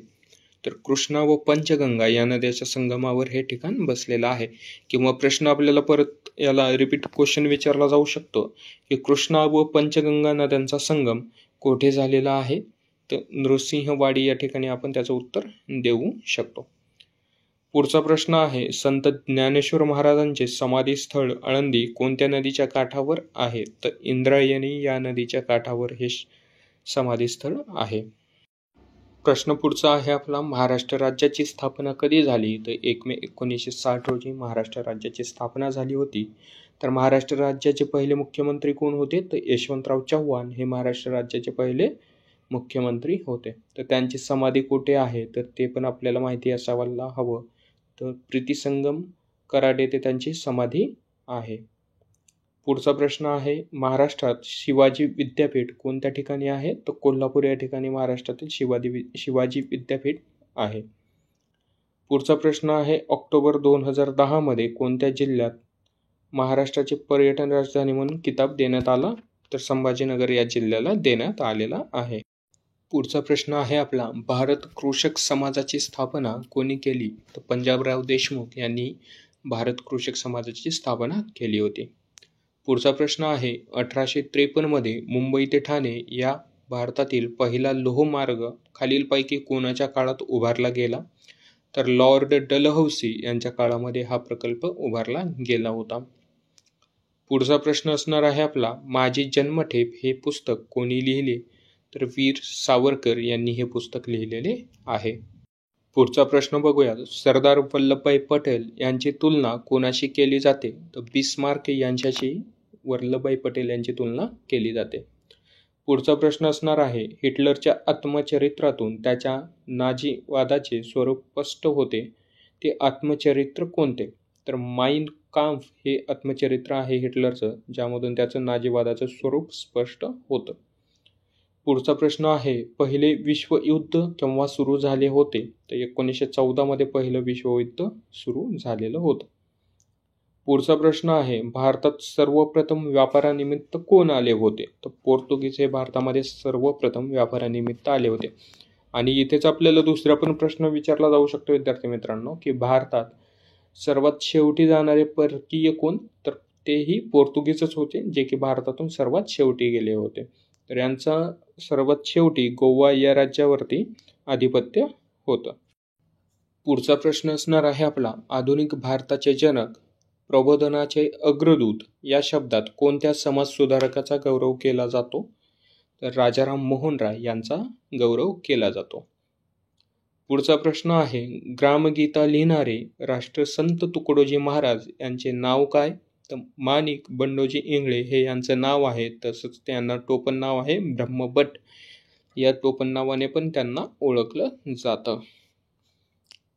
तर कृष्णा व पंचगंगा या नद्याच्या संगमावर हे ठिकाण बसलेलं आहे. किंवा प्रश्न आपल्याला परत याला रिपीट क्वेश्चन विचारला जाऊ शकतो की कृष्णा व पंचगंगा नद्यांचा संगम कोठे झालेला आहे? तर नृसिंहवाडी या ठिकाणी आपण त्याचं उत्तर देऊ शकतो. पुढचा प्रश्न आहे, संत ज्ञानेश्वर महाराजांचे समाधी स्थळ आळंदी कोणत्या नदीच्या काठावर आहे? तर इंद्रायणी या नदीच्या काठावर हे समाधी स्थळ आहे. प्रश्न पुढचा आहे आपला, महाराष्ट्र राज्याची स्थापना कधी झाली? तर 1 मे 1960 रोजी महाराष्ट्र राज्याची स्थापना झाली होती. तर महाराष्ट्र राज्याचे पहिले मुख्यमंत्री कोण होते? तर यशवंतराव चव्हाण हे महाराष्ट्र राज्याचे पहिले मुख्यमंत्री होते. तर त्यांची समाधी कुठे आहे? तर ते पण आपल्याला माहिती असायला हवं. तर प्रीतिसंगम कराड येथे त्यांची समाधी आहे. पुढचा प्रश्न आहे, महाराष्ट्रात शिवाजी विद्यापीठ कोणत्या ठिकाणी आहे? तर कोल्हापूर या ठिकाणी महाराष्ट्रातील शिवाजी विद्यापीठ आहे. पुढचा प्रश्न आहे, ऑक्टोबर 2010 मध्ये कोणत्या जिल्ह्यात महाराष्ट्राची पर्यटन राजधानी म्हणून किताब देण्यात आला? तर संभाजीनगर या जिल्ह्याला देण्यात आलेला आहे. पुढचा प्रश्न आहे आपला, भारत कृषक समाजाची स्थापना कोणी केली? तर पंजाबराव देशमुख यांनी भारत कृषक समाजाची स्थापना केली होती. पुढचा प्रश्न आहे, 1853 मध्ये मुंबई ते ठाणे या भारतातील पहिला लोहमार्ग खालीलपैकी कोणाच्या काळात उभारला गेला? तर लॉर्ड डलहौसी यांच्या काळामध्ये हा प्रकल्प उभारला गेला होता. पुढचा प्रश्न असणार आहे आपला, माझी जन्मठेप हे पुस्तक कोणी लिहिले? तर वीर सावरकर यांनी हे पुस्तक लिहिलेले आहे. पुढचा प्रश्न बघूया, सरदार वल्लभभाई पटेल यांची तुलना कोणाशी केली जाते? तर बिस्मार्क यांच्याशी वल्लभभाई पटेल यांची तुलना केली जाते. पुढचा प्रश्न असणार आहे, हिटलरच्या आत्मचरित्रातून त्याच्या नाझीवादाचे स्वरूप स्पष्ट होते, ते आत्मचरित्र कोणते? तर माइन काम्फ हे आत्मचरित्र आहे हिटलरचं, ज्यामधून त्याचं नाझीवादाचं स्वरूप स्पष्ट होतं. पुढचा प्रश्न आहे, पहिले विश्वयुद्ध केव्हा सुरू झाले होते? तर 1914 मध्ये पहिलं विश्वयुद्ध सुरू झालेलं होतं. पुढचा प्रश्न आहे, भारतात सर्वप्रथम व्यापारानिमित्त कोण आले होते? तर पोर्तुगीज हे भारतामध्ये सर्वप्रथम व्यापारानिमित्त आले होते. आणि इथेच आपल्याला दुसरा पण प्रश्न विचारला जाऊ शकतो विद्यार्थी मित्रांनो, की भारतात सर्वात शेवटी जाणारे परकीय कोण? तर तेही पोर्तुगीजच होते, जे की भारतातून सर्वात शेवटी गेले होते. तर यांचा सर्वात शेवटी गोवा या राज्यावरती आधिपत्य होतं. पुढचा प्रश्न असणार आहे आपला, आधुनिक भारताचे जनक, प्रबोधनाचे अग्रदूत या शब्दात कोणत्या समाजसुधारकाचा गौरव केला जातो? तर राजाराम मोहन राय यांचा गौरव केला जातो. पुढचा प्रश्न आहे, ग्रामगीता लिहिणारे राष्ट्रसंत तुकडोजी महाराज यांचे नाव काय? तर माणिक बंडोजी इंगळे हे यांचं नाव आहे. तसंच त्यांना टोपण नाव आहे ब्रह्मभट. या टोपण नावाने पण त्यांना ओळखलं जातं.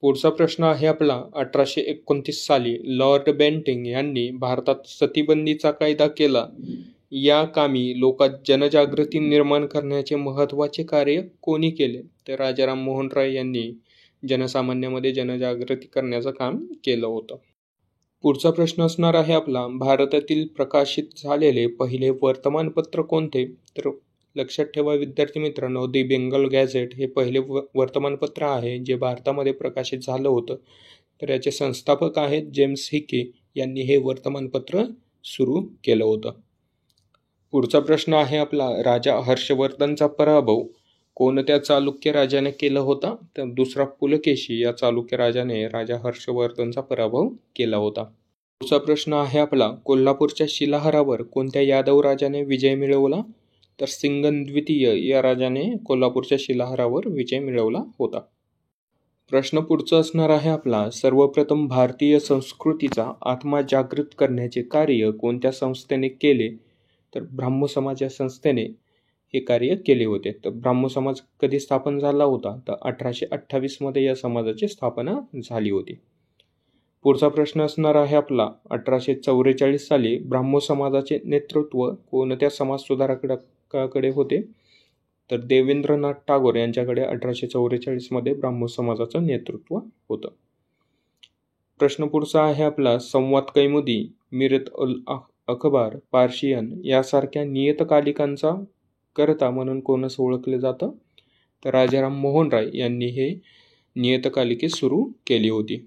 पुढचा प्रश्न आहे आपला, 1829 साली लॉर्ड बेंटिंक यांनी भारतात सतीबंदीचा कायदा केला. या कामी लोकात जनजागृती निर्माण करण्याचे महत्त्वाचे कार्य कोणी केले? तर राजाराम मोहन राय यांनी जनसामान्यामध्ये जनजागृती करण्याचं काम केलं होतं. पुढचा प्रश्न असणार आहे आपला, भारतातील प्रकाशित झालेले पहिले वर्तमानपत्र कोणते? तर लक्षात ठेवा विद्यार्थी मित्रांनो, दी बेंगॉल गॅझेट हे पहिले वर्तमानपत्र आहे जे भारतामध्ये प्रकाशित झालं होतं. तर याचे संस्थापक आहेत जेम्स हिके यांनी हे वर्तमानपत्र सुरू केलं होतं. पुढचा प्रश्न आहे आपला, राजा हर्षवर्धनचा पराभव कोणत्या चालुक्य राजाने केला होता? तर दुसरा पुलकेशी या चालुक्य राजाने राजा हर्षवर्धनचा पराभव केला होता. पुढचा प्रश्न आहे आपला, कोल्हापूरच्या शिलाहारावर कोणत्या यादव राजाने विजय मिळवला? तर सिंगन द्वितीय या राजाने कोल्हापूरच्या शिलाहारावर विजय मिळवला होता. प्रश्न पुढचा असणार आहे आपला, सर्वप्रथम भारतीय संस्कृतीचा आत्मा जागृत करण्याचे कार्य कोणत्या संस्थेने केले? तर ब्राह्मो समाज या संस्थेने हे कार्य केले होते. तर ब्राह्मो समाज कधी स्थापन झाला होता? तर 1828 मध्ये या समाजाची स्थापना झाली होती. पुढचा प्रश्न असणार आहे आपला, 1844 साली ब्राह्मो समाजाचे नेतृत्व कोणत्या समाजसुधारकाकडे होते? तर देवेंद्रनाथ टागोर यांच्याकडे 1844 मध्ये ब्राह्मो समाजाचं नेतृत्व होतं. प्रश्न पुढचा आहे आपला, संवाद कैमुदी, मिरत उल अखबार, पार्शियन यासारख्या नियतकालिकांचा करता म्हणून कोणास ओळखले जातं? तर राजाराम मोहन राय यांनी हे नियतकालिके सुरू केली होती.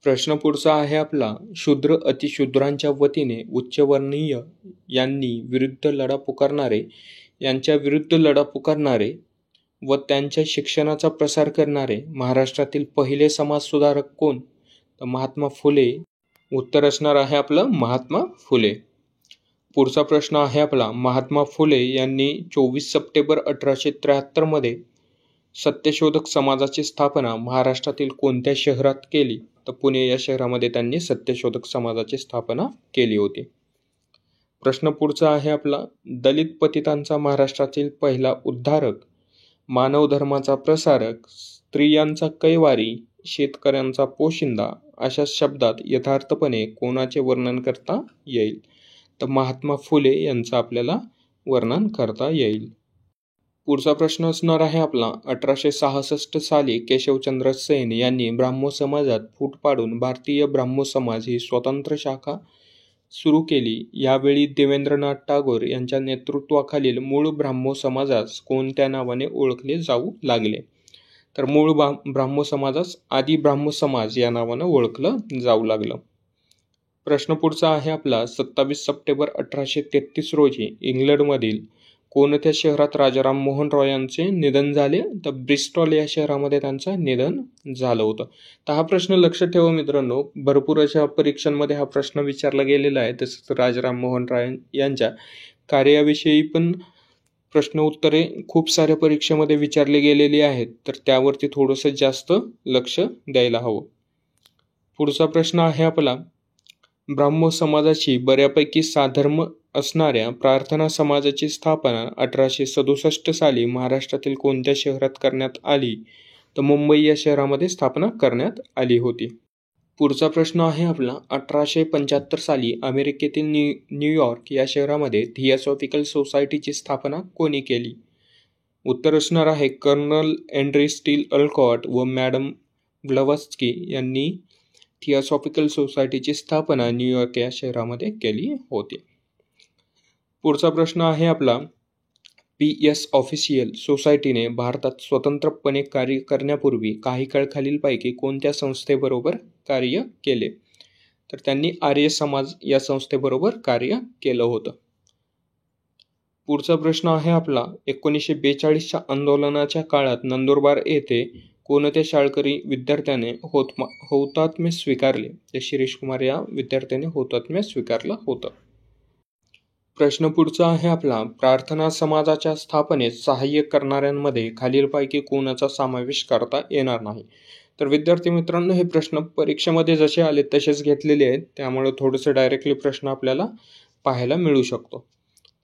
प्रश्न पुढचा आहे आपला, शूद्र अतिशूद्रांच्या वतीने उच्चवर्णीय यांच्या विरुद्ध लढा पुकारणारे व त्यांच्या शिक्षणाचा प्रसार करणारे महाराष्ट्रातील पहिले समाजसुधारक कोण? तर महात्मा फुले. उत्तर असणार आहे आपलं महात्मा फुले. पुढचा प्रश्न आहे आपला, महात्मा फुले यांनी 24 सप्टेंबर 1873 मध्ये सत्यशोधक समाजाची स्थापना महाराष्ट्रातील कोणत्या शहरात केली? तर पुणे या शहरामध्ये त्यांनी सत्यशोधक समाजाची स्थापना केली होती. प्रश्न पुढचा आहे आपला, दलित पतितांचा महाराष्ट्रातील पहिला उद्धारक, मानव धर्माचा प्रसारक, स्त्रियांचा कैवारी, शेतकऱ्यांचा पोशिंदा अशा शब्दात यथार्थपणे कोणाचे वर्णन करता येईल? तर महात्मा फुले यांचं आपल्याला वर्णन करता येईल. पुढचा प्रश्न असणार आहे आपला, 1866 साली केशवचंद्र सेन यांनी ब्राह्मो समाजात फूट पाडून भारतीय ब्राह्मो समाज ही स्वतंत्र शाखा सुरू केली. यावेळी देवेंद्रनाथ टागोर यांच्या नेतृत्वाखालील मूळ ब्राह्मो समाजास कोणत्या नावाने ओळखले जाऊ लागले? तर मूळ ब्राह्मो समाजास आदी ब्राह्मो समाज या नावानं ओळखलं जाऊ लागलं. प्रश्न पुढचा आहे आपला, 27 सप्टेंबर 1833 रोजी इंग्लंडमधील कोणत्या शहरात राजाराम मोहन रॉय यांचे निधन झाले? तर ब्रिस्टॉल या शहरामध्ये त्यांचं निधन झालं होतं. तर हा प्रश्न लक्षात ठेवा मित्रांनो, भरपूर अशा परीक्षांमध्ये हा प्रश्न विचारला गेलेला आहे. तसंच राजाराम मोहन रॉय यांच्या कार्याविषयी पण प्रश्न उत्तरे खूप साऱ्या परीक्षेमध्ये विचारली गेलेली आहेत. तर त्यावरती थोडंसं जास्त लक्ष द्यायला हवं. पुढचा प्रश्न आहे आपला, ब्राह्मो समाजाची बऱ्यापैकी साधर्म असणाऱ्या प्रार्थना समाजाची स्थापना 1867 साली महाराष्ट्रातील कोणत्या शहरात करण्यात आली? तर मुंबई या शहरामध्ये स्थापना करण्यात आली होती. पुढचा प्रश्न आहे आपला 1875 साली अमेरिकेतील न्यूयॉर्क या शहरामध्ये थिओसॉफिकल सोसायटीची स्थापना कोणी केली? उत्तर असणार आहे कर्नल एंड्री स्टील अल्कॉट व मॅडम ब्लवस्की यांनी थिओसॉफिकल सोसायटीची स्थापना न्यूयॉर्क या शहरामध्ये केली होती. पुढचा प्रश्न आहे आपला PS ऑफिशियल सोसायटीने भारतात स्वतंत्रपणे कार्य करण्यापूर्वी काही काळ खालीलपैकी कोणत्या संस्थेबरोबर कार्य केले? तर त्यांनी आर्य समाज या संस्थेबरोबर कार्य केलं होतं. पुढचा प्रश्न आहे आपला 1942च्या आंदोलनाच्या काळात नंदुरबार येथे कोणत्या शाळकरी विद्यार्थ्याने हौतात्म्य स्वीकारले? ते शिरीष कुमार या विद्यार्थ्याने हौतात्म्य स्वीकारलं होतं. प्रश्न पुढचा आहे आपला प्रार्थना समाजाच्या स्थापनेत सहाय्य करणाऱ्यांमध्ये खालीलपैकी कोणाचा समावेश करता येणार नाही? तर विद्यार्थी मित्रांनो, हे प्रश्न परीक्षेमध्ये जसे आले तसेच घेतलेले आहेत, त्यामुळे थोडंसं डायरेक्टली प्रश्न आपल्याला पाहायला मिळू शकतो.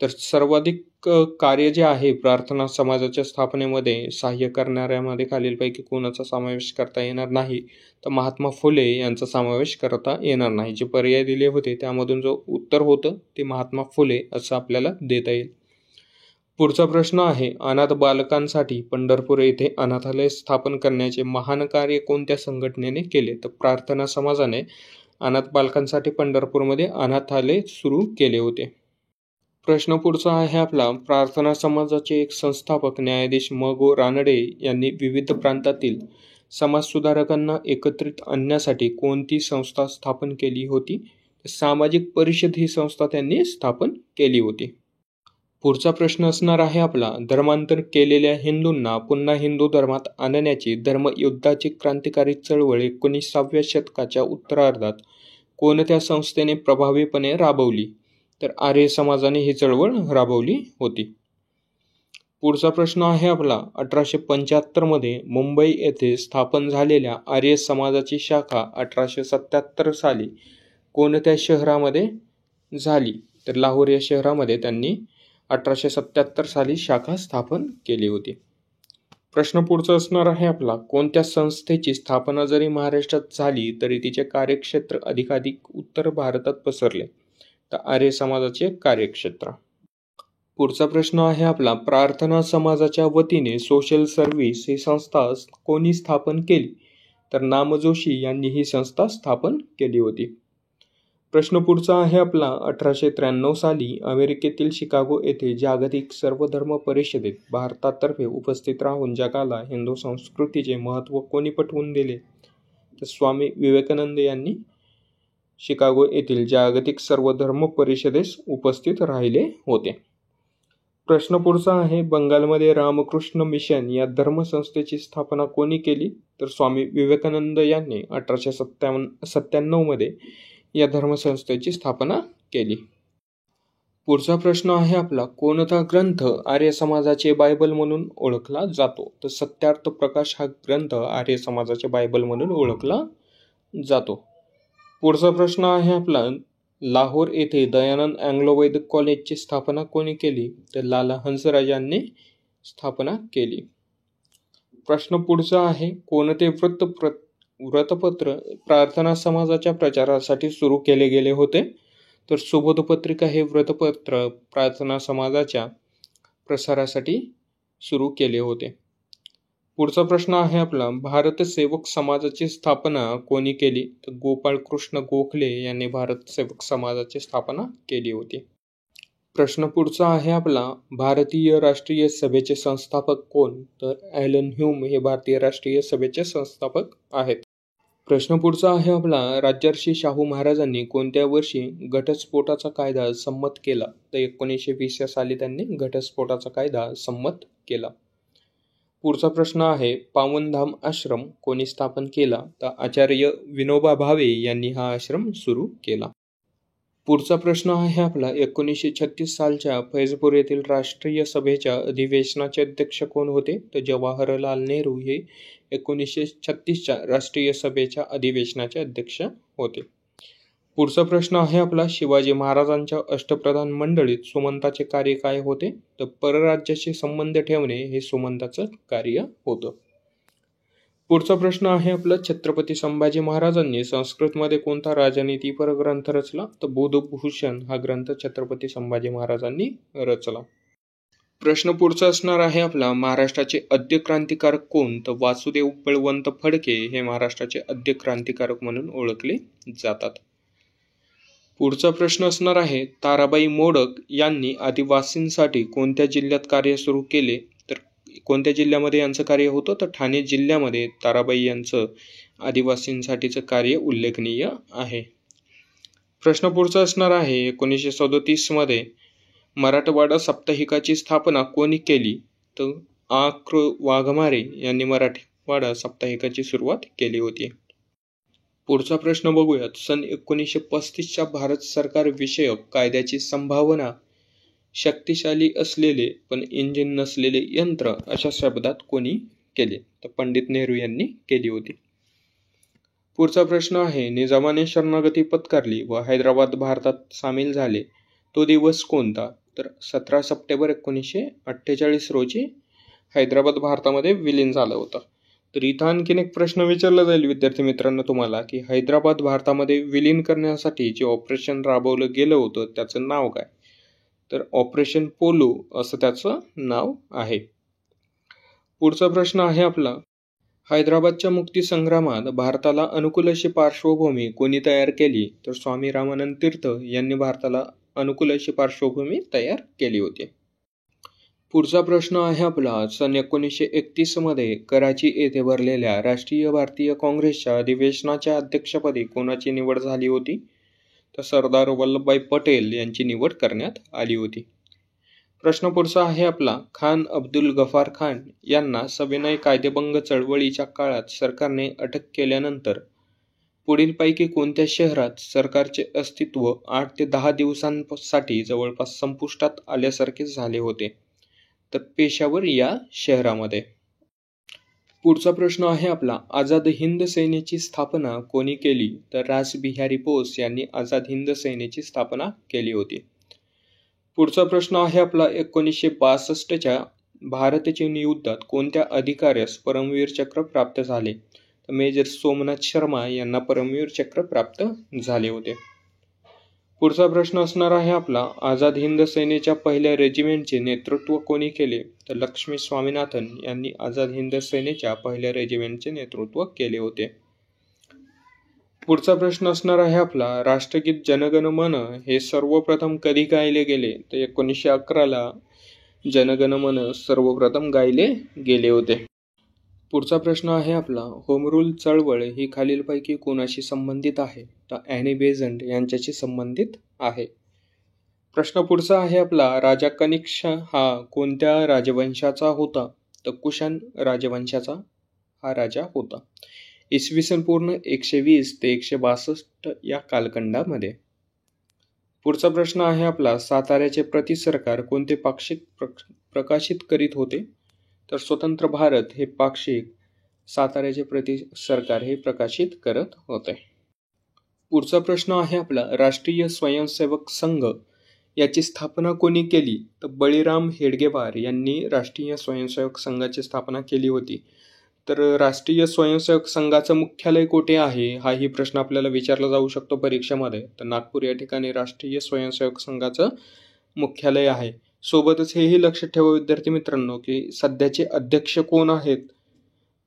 तर सर्वाधिक कार्य जे आहे प्रार्थना समाजाच्या स्थापनेमध्ये सहाय्य करणाऱ्यामध्ये खालीलपैकी कोणाचा समावेश करता येणार नाही? तर महात्मा फुले यांचा समावेश करता येणार नाही. जे पर्याय दिले होते त्यामधून जो उत्तर होतं ते महात्मा फुले असं आपल्याला देता येईल. पुढचा प्रश्न आहे अनाथ बालकांसाठी पंढरपूर येथे अनाथालय स्थापन करण्याचे महान कार्य कोणत्या संघटनेने केले? तर प्रार्थना समाजाने अनाथ बालकांसाठी पंढरपूरमध्ये अनाथालय सुरू केले होते. प्रश्न पुढचा आहे आपला प्रार्थना समाजाचे एक संस्थापक न्यायाधीश म. गो. रानडे यांनी विविध प्रांतातील समाजसुधारकांना एकत्रित आणण्यासाठी कोणती संस्था स्थापन केली होती? सामाजिक परिषद ही संस्था त्यांनी स्थापन केली होती. पुढचा प्रश्न असणार आहे आपला धर्मांतर केलेल्या हिंदूंना पुन्हा हिंदू धर्मात आणण्याची धर्मयुद्धाची क्रांतिकारी चळवळ 19व्या शतकाच्या उत्तरार्धात कोणत्या संस्थेने प्रभावीपणे राबवली? तर आर्य समाजाने ही चळवळ राबवली होती. पुढचा प्रश्न आहे आपला 1875 मध्ये मुंबई येथे स्थापन झालेल्या आर्य समाजाची शाखा 1877 साली कोणत्या शहरामध्ये झाली? तर लाहोर या शहरामध्ये त्यांनी 1877 साली शाखा स्थापन केली होती. प्रश्न पुढचा असणार आहे आपला कोणत्या संस्थेची स्थापना जरी महाराष्ट्रात झाली तरी तिचे कार्यक्षेत्र अधिकाधिक उत्तर भारतात पसरले? तर आर्य समाजाचे कार्यक्षेत्र. पुढचा प्रश्न आहे आपला प्रार्थना समाजाच्या वतीने सोशल सर्व्हिस ही संस्था कोणी स्थापन केली? तर नाम जोशी यांनी ही संस्था स्थापन केली होती. प्रश्न पुढचा आहे आपला 1893 साली अमेरिकेतील शिकागो येथे जागतिक सर्वधर्म परिषदेत भारतातर्फे उपस्थित राहून जगाला हिंदू संस्कृतीचे महत्त्व कोणी पटवून दिले? तर स्वामी विवेकानंद यांनी शिकागो येथील जागतिक सर्वधर्म परिषदेस उपस्थित राहिले होते. प्रश्न पुढचा आहे बंगालमध्ये रामकृष्ण मिशन या धर्मसंस्थेची स्थापना कोणी केली? तर स्वामी विवेकानंद यांनी 1897 मध्ये या धर्मसंस्थेची स्थापना केली. पुढचा प्रश्न आहे आपला कोणता ग्रंथ आर्य समाजाचे बायबल म्हणून ओळखला जातो? तर सत्यार्थ प्रकाश हा ग्रंथ आर्य समाजाचे बायबल म्हणून ओळखला जातो. पुढचा प्रश्न आहे आपला लाहोर येथे दयानंद अँग्लो वैदिक कॉलेजची स्थापना कोणी केली? तर लाला हंसराज यांनी स्थापना केली. प्रश्न पुढचा आहे कोणते व्रतपत्र प्रार्थना समाजाच्या प्रचारासाठी सुरू केले गेले होते? तर सुबोध पत्रिका हे व्रतपत्र प्रार्थना समाजाच्या प्रसारासाठी सुरू केले होते. पुढचा प्रश्न आहे आपला भारत सेवक समाजाची स्थापना कोणी केली? तर गोपाळ कृष्ण गोखले यांनी भारत सेवक समाजाची स्थापना केली होती. प्रश्न पुढचा आहे आपला भारतीय राष्ट्रीय सभेचे संस्थापक कोण? तर ॲलन ह्यूम हे भारतीय राष्ट्रीय सभेचे संस्थापक आहेत. प्रश्न पुढचा आहे आपला राजर्षी शाहू महाराजांनी कोणत्या वर्षी घटस्फोटाचा कायदा संमत केला? तर 1920 या साली त्यांनी घटस्फोटाचा कायदा संमत केला. पुढचा प्रश्न आहे पावनधाम आश्रम कोणी स्थापन केला? तर आचार्य विनोबा भावे यांनी हा आश्रम सुरू केला. पुढचा प्रश्न आहे आपला 1936 सालच्या फैजपूर येथील राष्ट्रीय सभेच्या अधिवेशनाचे अध्यक्ष कोण होते? तर जवाहरलाल नेहरू हे 1936च्या राष्ट्रीय सभेच्या अधिवेशनाचे अध्यक्ष होते. पुढचा प्रश्न आहे आपला शिवाजी महाराजांच्या अष्टप्रधान मंडळीत सुमंताचे कार्य काय होते? तर परराज्याशी संबंध ठेवणे हे सुमंताचं कार्य होतं. पुढचा प्रश्न आहे आपला, छत्रपती संभाजी महाराजांनी संस्कृतमध्ये कोणता राजनीतीपर ग्रंथ रचला? तर बुधभूषण हा ग्रंथ छत्रपती संभाजी महाराजांनी रचला. प्रश्न पुढचा असणार आहे आपला, महाराष्ट्राचे आद्य क्रांतिकारक कोण? तर वासुदेव बळवंत फडके हे महाराष्ट्राचे आद्य क्रांतिकारक म्हणून ओळखले जातात. पुढचा प्रश्न असणार आहे, ताराबाई मोडक यांनी आदिवासींसाठी कोणत्या जिल्ह्यात कार्य सुरू केले? तर कोणत्या जिल्ह्यामध्ये यांचं कार्य होतं? तर ठाणे जिल्ह्यामध्ये ताराबाई यांचं आदिवासींसाठीचं कार्य उल्लेखनीय आहे. प्रश्न पुढचा असणार आहे, 1937 मध्ये मराठवाडा साप्ताहिकाची स्थापना कोणी केली? तर आ.कृ. वाघमारे यांनी मराठवाडा साप्ताहिकाची सुरुवात केली होती. पुढचा प्रश्न बघूयात, सन 1935च्या भारत सरकार विषयक कायद्याची संभावना शक्तिशाली असलेले पण इंजिन नसलेले यंत्र अशा शब्दात कोणी केले? तर पंडित नेहरू यांनी केली होती. पुढचा प्रश्न आहे, निजामाने शरणागती पत्करली व हैदराबाद भारतात सामील झाले तो दिवस कोणता? तर 17 सप्टेंबर 1948 रोजी हैदराबाद भारतामध्ये विलीन झालं होतं. तर इथं आणखीन एक प्रश्न विचारला जाईल विद्यार्थी मित्रांनो तुम्हाला, की हैदराबाद भारतामध्ये विलीन करण्यासाठी जे ऑपरेशन राबवलं गेलं होतं त्याचं नाव काय? तर ऑपरेशन पोलो असं त्याचं नाव आहे. पुढचा प्रश्न आहे आपला, हैदराबादच्या मुक्तीसंग्रामात भारताला अनुकूल अशी पार्श्वभूमी कोणी तयार केली? तर स्वामी रामानंद तीर्थ यांनी भारताला अनुकूल अशी पार्श्वभूमी तयार केली होती. पुढचा प्रश्न आहे आपला, सन 1931 मध्ये कराची येथे भरलेल्या राष्ट्रीय भारतीय काँग्रेसच्या अधिवेशनाच्या अध्यक्षपदी कोणाची निवड झाली होती? तर सरदार वल्लभभाई पटेल यांची निवड करण्यात आली होती. प्रश्न पुढचा आहे आपला, खान अब्दुल गफार खान यांना सविनय कायदेभंग चळवळीच्या काळात सरकारने अटक केल्यानंतर पुढीलपैकी कोणत्या शहरात सरकारचे अस्तित्व 8 ते 10 दिवसांसाठी जवळपास संपुष्टात आल्यासारखे झाले होते? तर पेशावर या शहरामध्ये. पुढचा प्रश्न आहे आपला, आझाद हिंद सेनेची स्थापना कोणी केली? तर रासबिहारी बोस यांनी आझाद हिंद सेनेची स्थापना केली होती. पुढचा प्रश्न आहे आपला, 1962च्या भारत चीन युद्धात कोणत्या अधिकाऱ्यास परमवीर चक्र प्राप्त झाले? तर मेजर सोमनाथ शर्मा यांना परमवीर चक्र प्राप्त झाले होते. पुढचा प्रश्न असणार आहे आपला, आझाद हिंद सेनेच्या पहिल्या रेजिमेंटचे नेतृत्व कोणी केले? तर लक्ष्मी स्वामीनाथन यांनी आझाद हिंद सेनेच्या पहिल्या रेजिमेंटचे नेतृत्व केले होते. पुढचा प्रश्न असणार आहे आपला, राष्ट्रगीत जनगण मन हे सर्वप्रथम कधी गायले गेले? तर 1911ला जनगण मन सर्वप्रथम गायले गेले होते. पुढचा प्रश्न आहे आपला, होम रूल चळवळ ही खालीलपैकी कोणाशी संबंधित आहे? तर ॲनी बेझंट यांच्याशी संबंधित आहे. प्रश्न पुढचा आहे आपला, राजा कनिष्क हा कोणत्या राजवंशाचा होता? तर कुशाण राजवंशाचा हा राजा होता. इसवी सन पूर्ण 120 ते 162 या कालखंडामध्ये. पुढचा प्रश्न आहे आपला, साताऱ्याचे प्रति सरकार कोणते पाक्षिक प्रकाशित करीत होते? तर स्वतंत्र भारत हे पाक्षिक साताऱ्याचे प्रति सरकार हे प्रकाशित करत होते. पुढचा प्रश्न आहे आपला, राष्ट्रीय स्वयंसेवक संघ याची स्थापना कोणी केली? तर बळीराम हेडगेवार यांनी राष्ट्रीय स्वयंसेवक संघाची स्थापना केली होती. तर राष्ट्रीय स्वयंसेवक संघाचं मुख्यालय कुठे आहे हाही प्रश्न आपल्याला विचारला जाऊ शकतो परीक्षेमध्ये. तर नागपूर या ठिकाणी राष्ट्रीय स्वयंसेवक संघाचं मुख्यालय आहे. सोबतच हेही लक्षात ठेवा विद्यार्थी मित्रांनो, की सध्याचे अध्यक्ष कोण आहेत?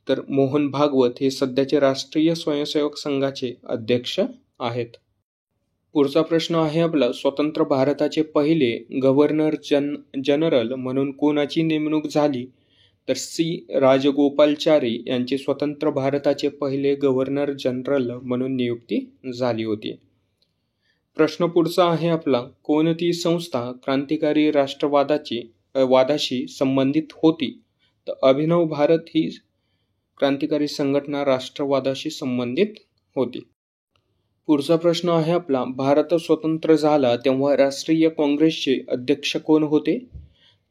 तर मोहन भागवत हे सध्याचे राष्ट्रीय स्वयंसेवक संघाचे अध्यक्ष आहेत. पुढचा प्रश्न आहे आपला, स्वतंत्र भारताचे पहिले गव्हर्नर जनरल म्हणून कोणाची नेमणूक झाली? तर सी राजगोपालचारी यांची स्वतंत्र भारताचे पहिले गव्हर्नर जनरल म्हणून नियुक्ती झाली होती. प्रश्न पुढचा आहे आपला, कोणती संस्था क्रांतिकारी वादाशी संबंधित होती? तर अभिनव भारत ही क्रांतिकारी संघटना राष्ट्रवादाशी संबंधित होती. पुढचा प्रश्न आहे आपला, भारत स्वतंत्र झाला तेव्हा राष्ट्रीय काँग्रेसचे अध्यक्ष कोण होते?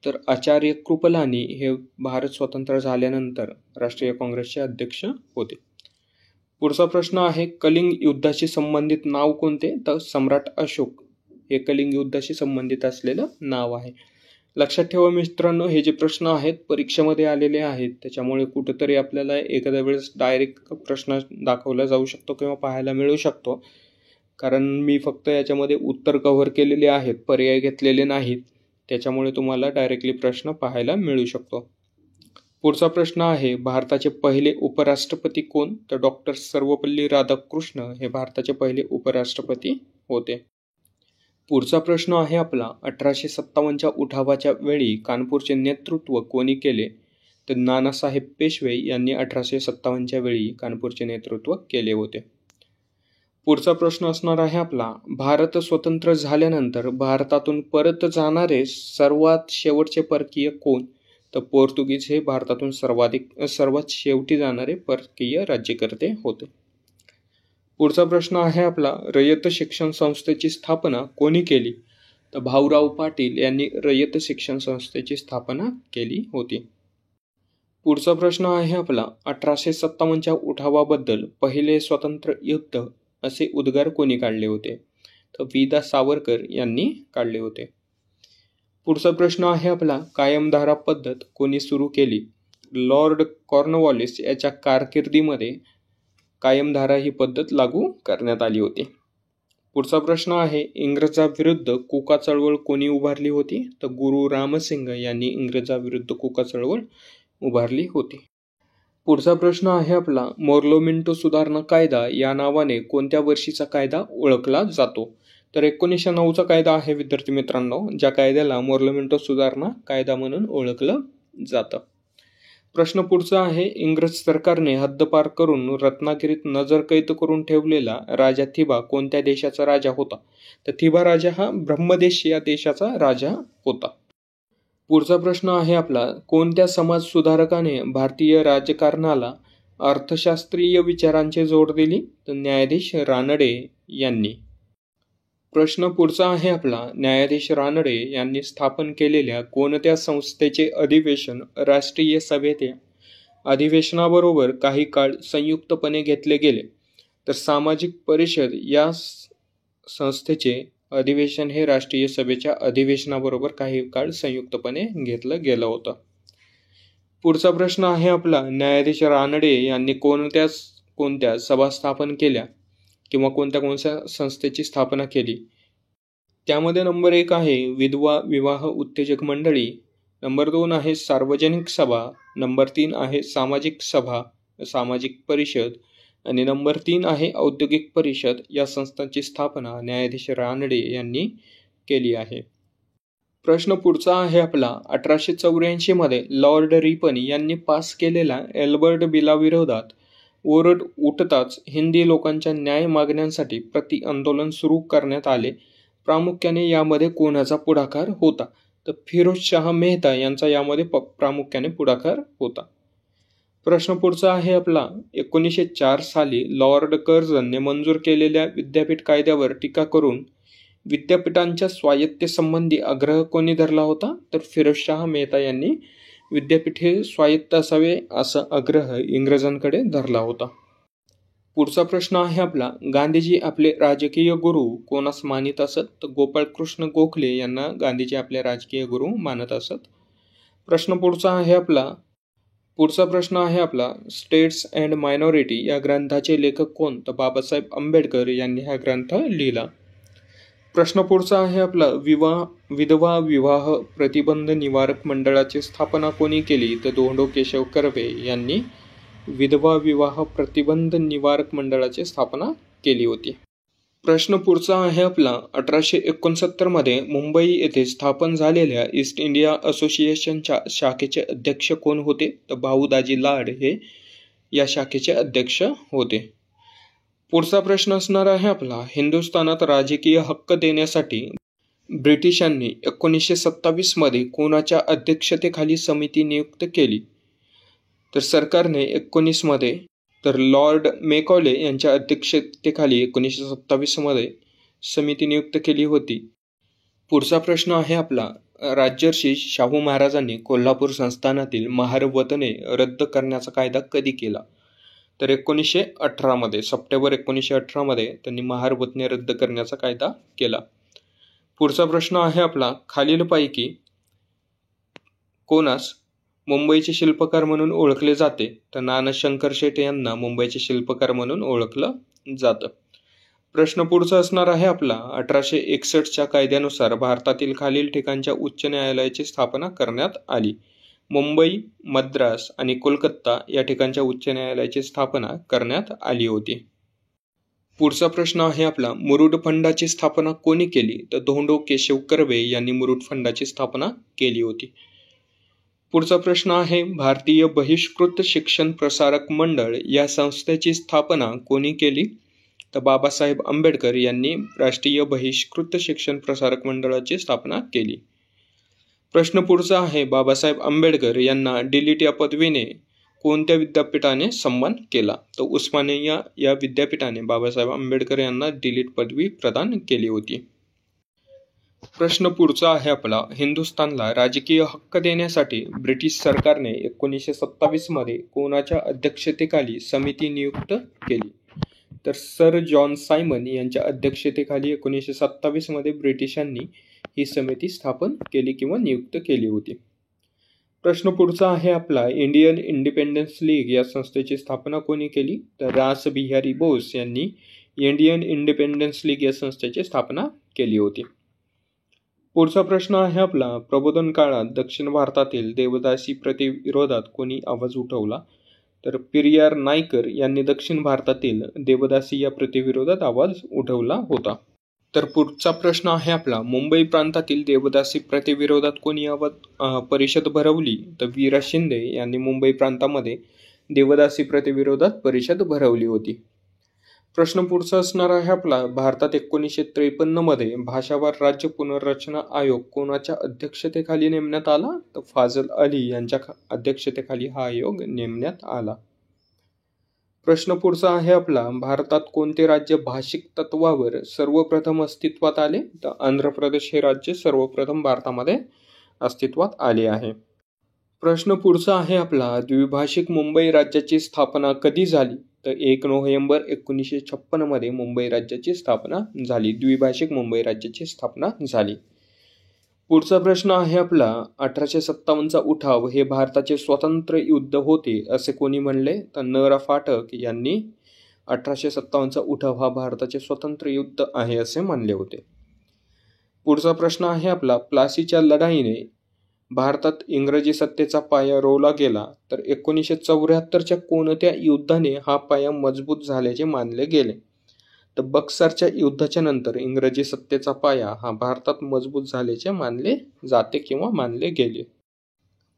तर आचार्य कृपलानी हे भारत स्वतंत्र झाल्यानंतर राष्ट्रीय काँग्रेसचे अध्यक्ष होते. पुढचा प्रश्न आहे, कलिंग युद्धाशी संबंधित नाव कोणते? तर सम्राट अशोक हे कलिंग युद्धाशी संबंधित असलेलं नाव आहे. लक्षात ठेवा मित्रांनो, हे जे प्रश्न आहेत परीक्षेमध्ये आलेले आहेत, त्याच्यामुळे कुठेतरी आपल्याला एखाद्या वेळेस डायरेक्ट प्रश्न दाखवला जाऊ शकतो किंवा पाहायला मिळू शकतो, कारण मी फक्त याच्यामध्ये उत्तर कव्हर केलेले आहेत, पर्याय घेतलेले नाहीत. त्याच्यामुळे तुम्हाला डायरेक्टली प्रश्न पाहायला मिळू शकतो. पुढचा प्रश्न आहे, भारताचे पहिले उपराष्ट्रपती कोण? तर डॉक्टर सर्वपल्ली राधाकृष्ण हे भारताचे पहिले उपराष्ट्रपती होते. पुढचा प्रश्न आहे आपला, 1857च्या उठावाच्या वेळी कानपूरचे नेतृत्व कोणी केले? तर नानासाहेब पेशवे यांनी 1857च्या वेळी कानपूरचे नेतृत्व केले होते. पुढचा प्रश्न असणार आहे आपला, भारत स्वतंत्र झाल्यानंतर भारतातून परत जाणारे सर्वात शेवटचे परकीय कोण? तर पोर्तुगीज हे भारतातून सर्वात शेवटी जाणारे परकीय राज्यकर्ते होते. पुढचा प्रश्न आहे आपला, रयत शिक्षण संस्थेची स्थापना कोणी केली? तर भाऊराव पाटील यांनी रयत शिक्षण संस्थेची स्थापना केली होती. पुढचा प्रश्न आहे आपला, 1857च्या उठावाबद्दल पहिले स्वतंत्र युद्ध असे उद्गार कोणी काढले होते? तर वि.दा. सावरकर यांनी काढले होते. पुढचा प्रश्न आहे आपला, कायमधारा पद्धत कोणी सुरू केली? लॉर्ड कॉर्नवॉलिस याच्या कारकिर्दीमध्ये कायमधारा ही पद्धत लागू करण्यात आली होती. पुढचा प्रश्न आहे, इंग्रजाविरुद्ध कुका चळवळ कोणी उभारली होती? तर गुरु रामसिंग यांनी इंग्रजाविरुद्ध कुका चळवळ उभारली होती. पुढचा प्रश्न आहे आपला, मोर्लो-मिंटो सुधारणा कायदा या नावाने कोणत्या वर्षीचा कायदा ओळखला जातो? तर 1909चा कायदा आहे विद्यार्थी मित्रांनो, ज्या कायद्याला मोर्लो-मिंटो सुधारणा कायदा म्हणून ओळखलं जातं. प्रश्न पुढचा आहे, इंग्रज सरकारने हद्दपार करून रत्नागिरीत नजरकैद करून ठेवलेला राजा थिबा कोणत्या देशाचा राजा होता? तर थिबा राजा हा ब्रह्मदेश या देशाचा राजा होता. पुढचा प्रश्न आहे आपला, कोणत्या समाज सुधारकाने भारतीय राजकारणाला अर्थशास्त्रीय विचारांची जोड दिली? तर न्यायाधीश रानडे यांनी. प्रश्न पुढचा आहे आपला, न्यायाधीश रानडे यांनी स्थापन केलेल्या कोणत्या संस्थेचे अधिवेशन राष्ट्रीय सभेच्या अधिवेशनाबरोबर काही काळ संयुक्तपणे घेतले गेले? तर सामाजिक परिषद या संस्थेचे अधिवेशन हे राष्ट्रीय सभेच्या अधिवेशनाबरोबर काही काळ संयुक्तपणे घेतलं गेलं होतं. पुढचा प्रश्न आहे आपला, न्यायाधीश रानडे यांनी कोणत्या सभा स्थापन केल्या किंवा कोणत्या संस्थेची स्थापना केली? त्यामध्ये नंबर 1 आहे विधवा विवाह उत्तेजक मंडळी, नंबर 2 आहे सार्वजनिक सभा, नंबर 3 आहे सामाजिक परिषद आणि नंबर 3 आहे औद्योगिक परिषद. या संस्थांची स्थापना न्यायाधीश रानडे यांनी केली आहे. प्रश्न पुढचा आहे आपला, 1884 मध्ये लॉर्ड रिपन यांनी पास केलेल्या एल्बर्ट बिलाविरोधात ओरड उठताच हिंदी लोकांच्या न्याय मागण्यांसाठी प्रति आंदोलन सुरू करण्यात आले. प्रामुख्याने यामध्ये कोणाचा पुढाकार होता? तर फिरोजशाह मेहता यांचा यामध्ये प्रामुख्याने पुढाकार होता. प्रश्न पुढचा आहे आपला, 1904 साली लॉर्ड कर्झनने मंजूर केलेल्या विद्यापीठ कायद्यावर टीका करून विद्यापीठांच्या स्वायत्तेसंबंधी आग्रह कोणी धरला होता? तर फिरोजशाह मेहता यांनी विद्यापीठ हे स्वायत्त असावे असा आग्रह इंग्रजांकडे धरला होता. पुढचा प्रश्न आहे आपला, गांधीजी आपले राजकीय गुरु कोणास मानित असत? तर गोपाळकृष्ण गोखले यांना गांधीजी आपले राजकीय गुरु मानत असत. पुढचा प्रश्न आहे आपला, स्टेट्स अँड मायनॉरिटी या ग्रंथाचे लेखक कोण? तर बाबासाहेब आंबेडकर यांनी हा ग्रंथ लिहिला. प्रश्न पुढचा आहे आपला, विधवा विवाह प्रतिबंध निवारक मंडळाची स्थापना कोणी केली? तर धोंडो केशव कर्वे यांनी विधवा विवाह प्रतिबंध निवारक मंडळाची स्थापना केली होती. प्रश्न पुढचा आहे आपला, 1869 मध्ये मुंबई येथे स्थापन झालेल्या ईस्ट इंडिया असोसिएशनच्या शाखेचे अध्यक्ष कोण होते? तर भाऊ दाजी लाड हे या शाखेचे अध्यक्ष होते. पुढचा प्रश्न असणार आहे आपला, हिंदुस्थानात राजकीय हक्क देण्यासाठी ब्रिटिशांनी 1927 मध्ये कोणाच्या अध्यक्षतेखाली समिती नियुक्त केली? तर सरकारने 19 मध्ये तर लॉर्ड मेकॉले यांच्या अध्यक्षतेखाली 1927 मध्ये समिती नियुक्त केली होती. पुढचा प्रश्न आहे आपला, राजर्षी शाहू महाराजांनी कोल्हापूर संस्थानातील महार वतने रद्द करण्याचा कायदा कधी केला? तर 1918 मध्ये, सप्टेंबर 1918 मध्ये त्यांनी महार वतने रद्द करण्याचा कायदा केला. पुढचा प्रश्न आहे आपला, खालीलपैकी कोणास मुंबईचे शिल्पकार म्हणून ओळखले जाते? तर नाना शंकरशेठ यांना मुंबईचे शिल्पकार म्हणून ओळखलं जातं. प्रश्न पुढचा असणार आहे आपला, 1861च्या कायद्यानुसार भारतातील खालील ठिकाणच्या उच्च न्यायालयाची स्थापना करण्यात आली. मुंबई, मद्रास आणि कोलकाता या ठिकाणच्या उच्च न्यायालयाची स्थापना करण्यात आली होती. पुढचा प्रश्न आहे आपला, मुरुड फंडाची स्थापना कोणी केली? तर धोंडो केशव कर्वे यांनी मुरुड फंडाची स्थापना केली होती. पुढचा प्रश्न आहे, भारतीय बहिष्कृत शिक्षण प्रसारक मंडळ या संस्थेची स्थापना कोणी केली? तर बाबासाहेब आंबेडकर यांनी राष्ट्रीय बहिष्कृत शिक्षण प्रसारक मंडळाची स्थापना केली. प्रश्न पुढचा आहे, बाबासाहेब आंबेडकर यांना डीलिट या पदवीने कोणत्या विद्यापीठाने सन्मान केला? तर उस्मानिया या विद्यापीठाने बाबासाहेब आंबेडकर यांना डीलिट पदवी प्रदान केली होती. प्रश्न पुढचा आहे आपला, हिंदुस्थानला राजकीय हक्क देण्यासाठी ब्रिटिश सरकारने 1927 मध्ये कोणाच्या अध्यक्षतेखाली समिती नियुक्त केली? तर सर जॉन सायमन यांच्या अध्यक्षतेखाली 1927 मध्ये ब्रिटिशांनी ही समिती स्थापन केली किंवा नियुक्त केली होती. प्रश्न पुढचा आहे आपला, इंडियन इंडिपेंडन्स लीग या संस्थेची स्थापना कोणी केली? तर रास बिहारी बोस यांनी इंडियन इंडिपेंडन्स लीग या संस्थेची स्थापना केली होती. पुढचा प्रश्न आहे आपला, प्रबोधन काळात दक्षिण भारतातील देवदासी प्रथेविरोधात कोणी आवाज उठवला? तर पेरियार नायकर यांनी दक्षिण भारतातील देवदासी या प्रथेविरोधात आवाज उठवला होता. तर पुढचा प्रश्न आहे आपला, मुंबई प्रांतातील देवदासी प्रथेविरोधात कोणी परिषद भरवली? तर वीरा शिंदे यांनी मुंबई प्रांतामध्ये देवदासी प्रथेविरोधात परिषद भरवली होती. प्रश्न पुढचा असणार आहे आपला, भारतात 1953 मध्ये भाषावार राज्य पुनर्रचना आयोग कोणाच्या अध्यक्षतेखाली नेमण्यात आला? तर फाजल अली यांच्या अध्यक्षतेखाली हा आयोग नेमण्यात आला. प्रश्न पुढचा आहे आपला, भारतात कोणते राज्य भाषिक तत्वावर सर्वप्रथम अस्तित्वात आले? तर आंध्र प्रदेश हे राज्य सर्वप्रथम भारतामध्ये अस्तित्वात आले आहे. प्रश्न पुढचा आहे आपला, द्विभाषिक मुंबई राज्याची स्थापना कधी झाली? तर 1 नोव्हेंबर 1956 मध्ये मुंबई राज्याची स्थापना झाली. द्विभाषिक मुंबई राज्याची स्थापना झाली. पुढचा प्रश्न आहे आपला, 1857चा उठाव हे भारताचे स्वातंत्र्य युद्ध होते असे कोणी म्हणले? तर न.रा. पाठक यांनी 1857चा उठाव हा भारताचे स्वातंत्र्य युद्ध आहे असे म्हणले होते. पुढचा प्रश्न आहे आपला, प्लासीच्या लढाईने भारतात इंग्रजी सत्तेचा पाया रोवला गेला? तर 1974च्या कोणत्या युद्धाने हा पाया मजबूत झाल्याचे मानले गेले? तर बक्सरच्या युद्धाच्या नंतर इंग्रजी सत्तेचा पाया हा भारतात मजबूत झाल्याचे मानले जाते किंवा मानले गेले.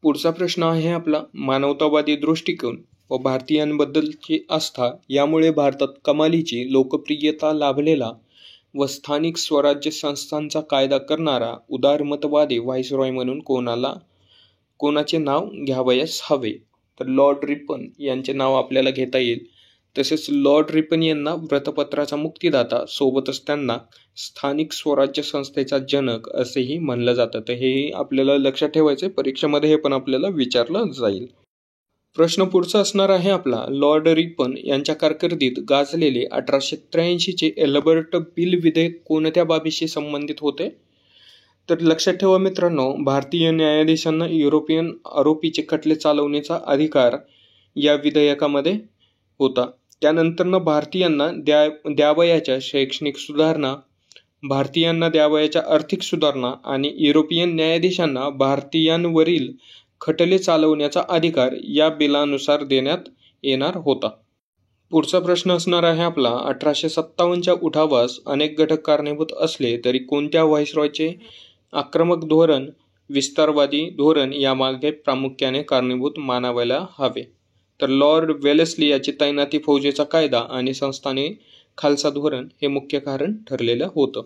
पुढचा प्रश्न आहे आपला, मानवतावादी दृष्टिकोन व भारतीयांबद्दलची आस्था यामुळे भारतात कमालीची लोकप्रियता लाभलेला व स्थानिक स्वराज्य संस्थांचा कायदा करणारा उदारमतवादी व्हाईसरॉय म्हणून कोणाचे नाव घ्यावयास हवे? तर लॉर्ड रिपन यांचे नाव आपल्याला घेता येईल. तसेच लॉर्ड रिपन यांना वृत्तपत्राचा मुक्तिदाता, सोबतच त्यांना स्थानिक स्वराज्य संस्थेचा जनक असेही म्हणलं जातं. तर हेही आपल्याला लक्षात ठेवायचे, परीक्षेमध्ये हे पण आपल्याला विचारलं जाईल. प्रश्न पुढचा असणार आहे आपला, लॉर्ड रिपन यांच्या कारकिर्दीत गाजलेले 1883चे एल्बर्ट बिल विधेयक कोणत्या बाबीशी संबंधित होते? तर लक्षात ठेवा मित्रांनो, भारतीय न्यायाधीशांना युरोपियन आरोपीचे खटले चालवण्याचा अधिकार या विधेयकामध्ये होता. त्यानंतरनं भारतीयांना द्यावयाच्या शैक्षणिक सुधारणा, भारतीयांना द्यावयाच्या आर्थिक सुधारणा आणि युरोपियन न्यायाधीशांना भारतीयांवरील खटले चालवण्याचा अधिकार या बिलानुसार देण्यात येणार होता. पुढचा प्रश्न असणार आहे आपला, 1857च्या उठावास अनेक घटक कारणीभूत असले तरी कोणत्या व्हाईसरॉयचे आक्रमक धोरण, विस्तारवादी धोरण यामागे प्रामुख्याने कारणीभूत मानावयाला हवे? तर लॉर्ड वेलेस्ली याची तैनाती फौजेचा कायदा आणि संस्थाने खालसा धोरण हे मुख्य कारण ठरलेलं होतं.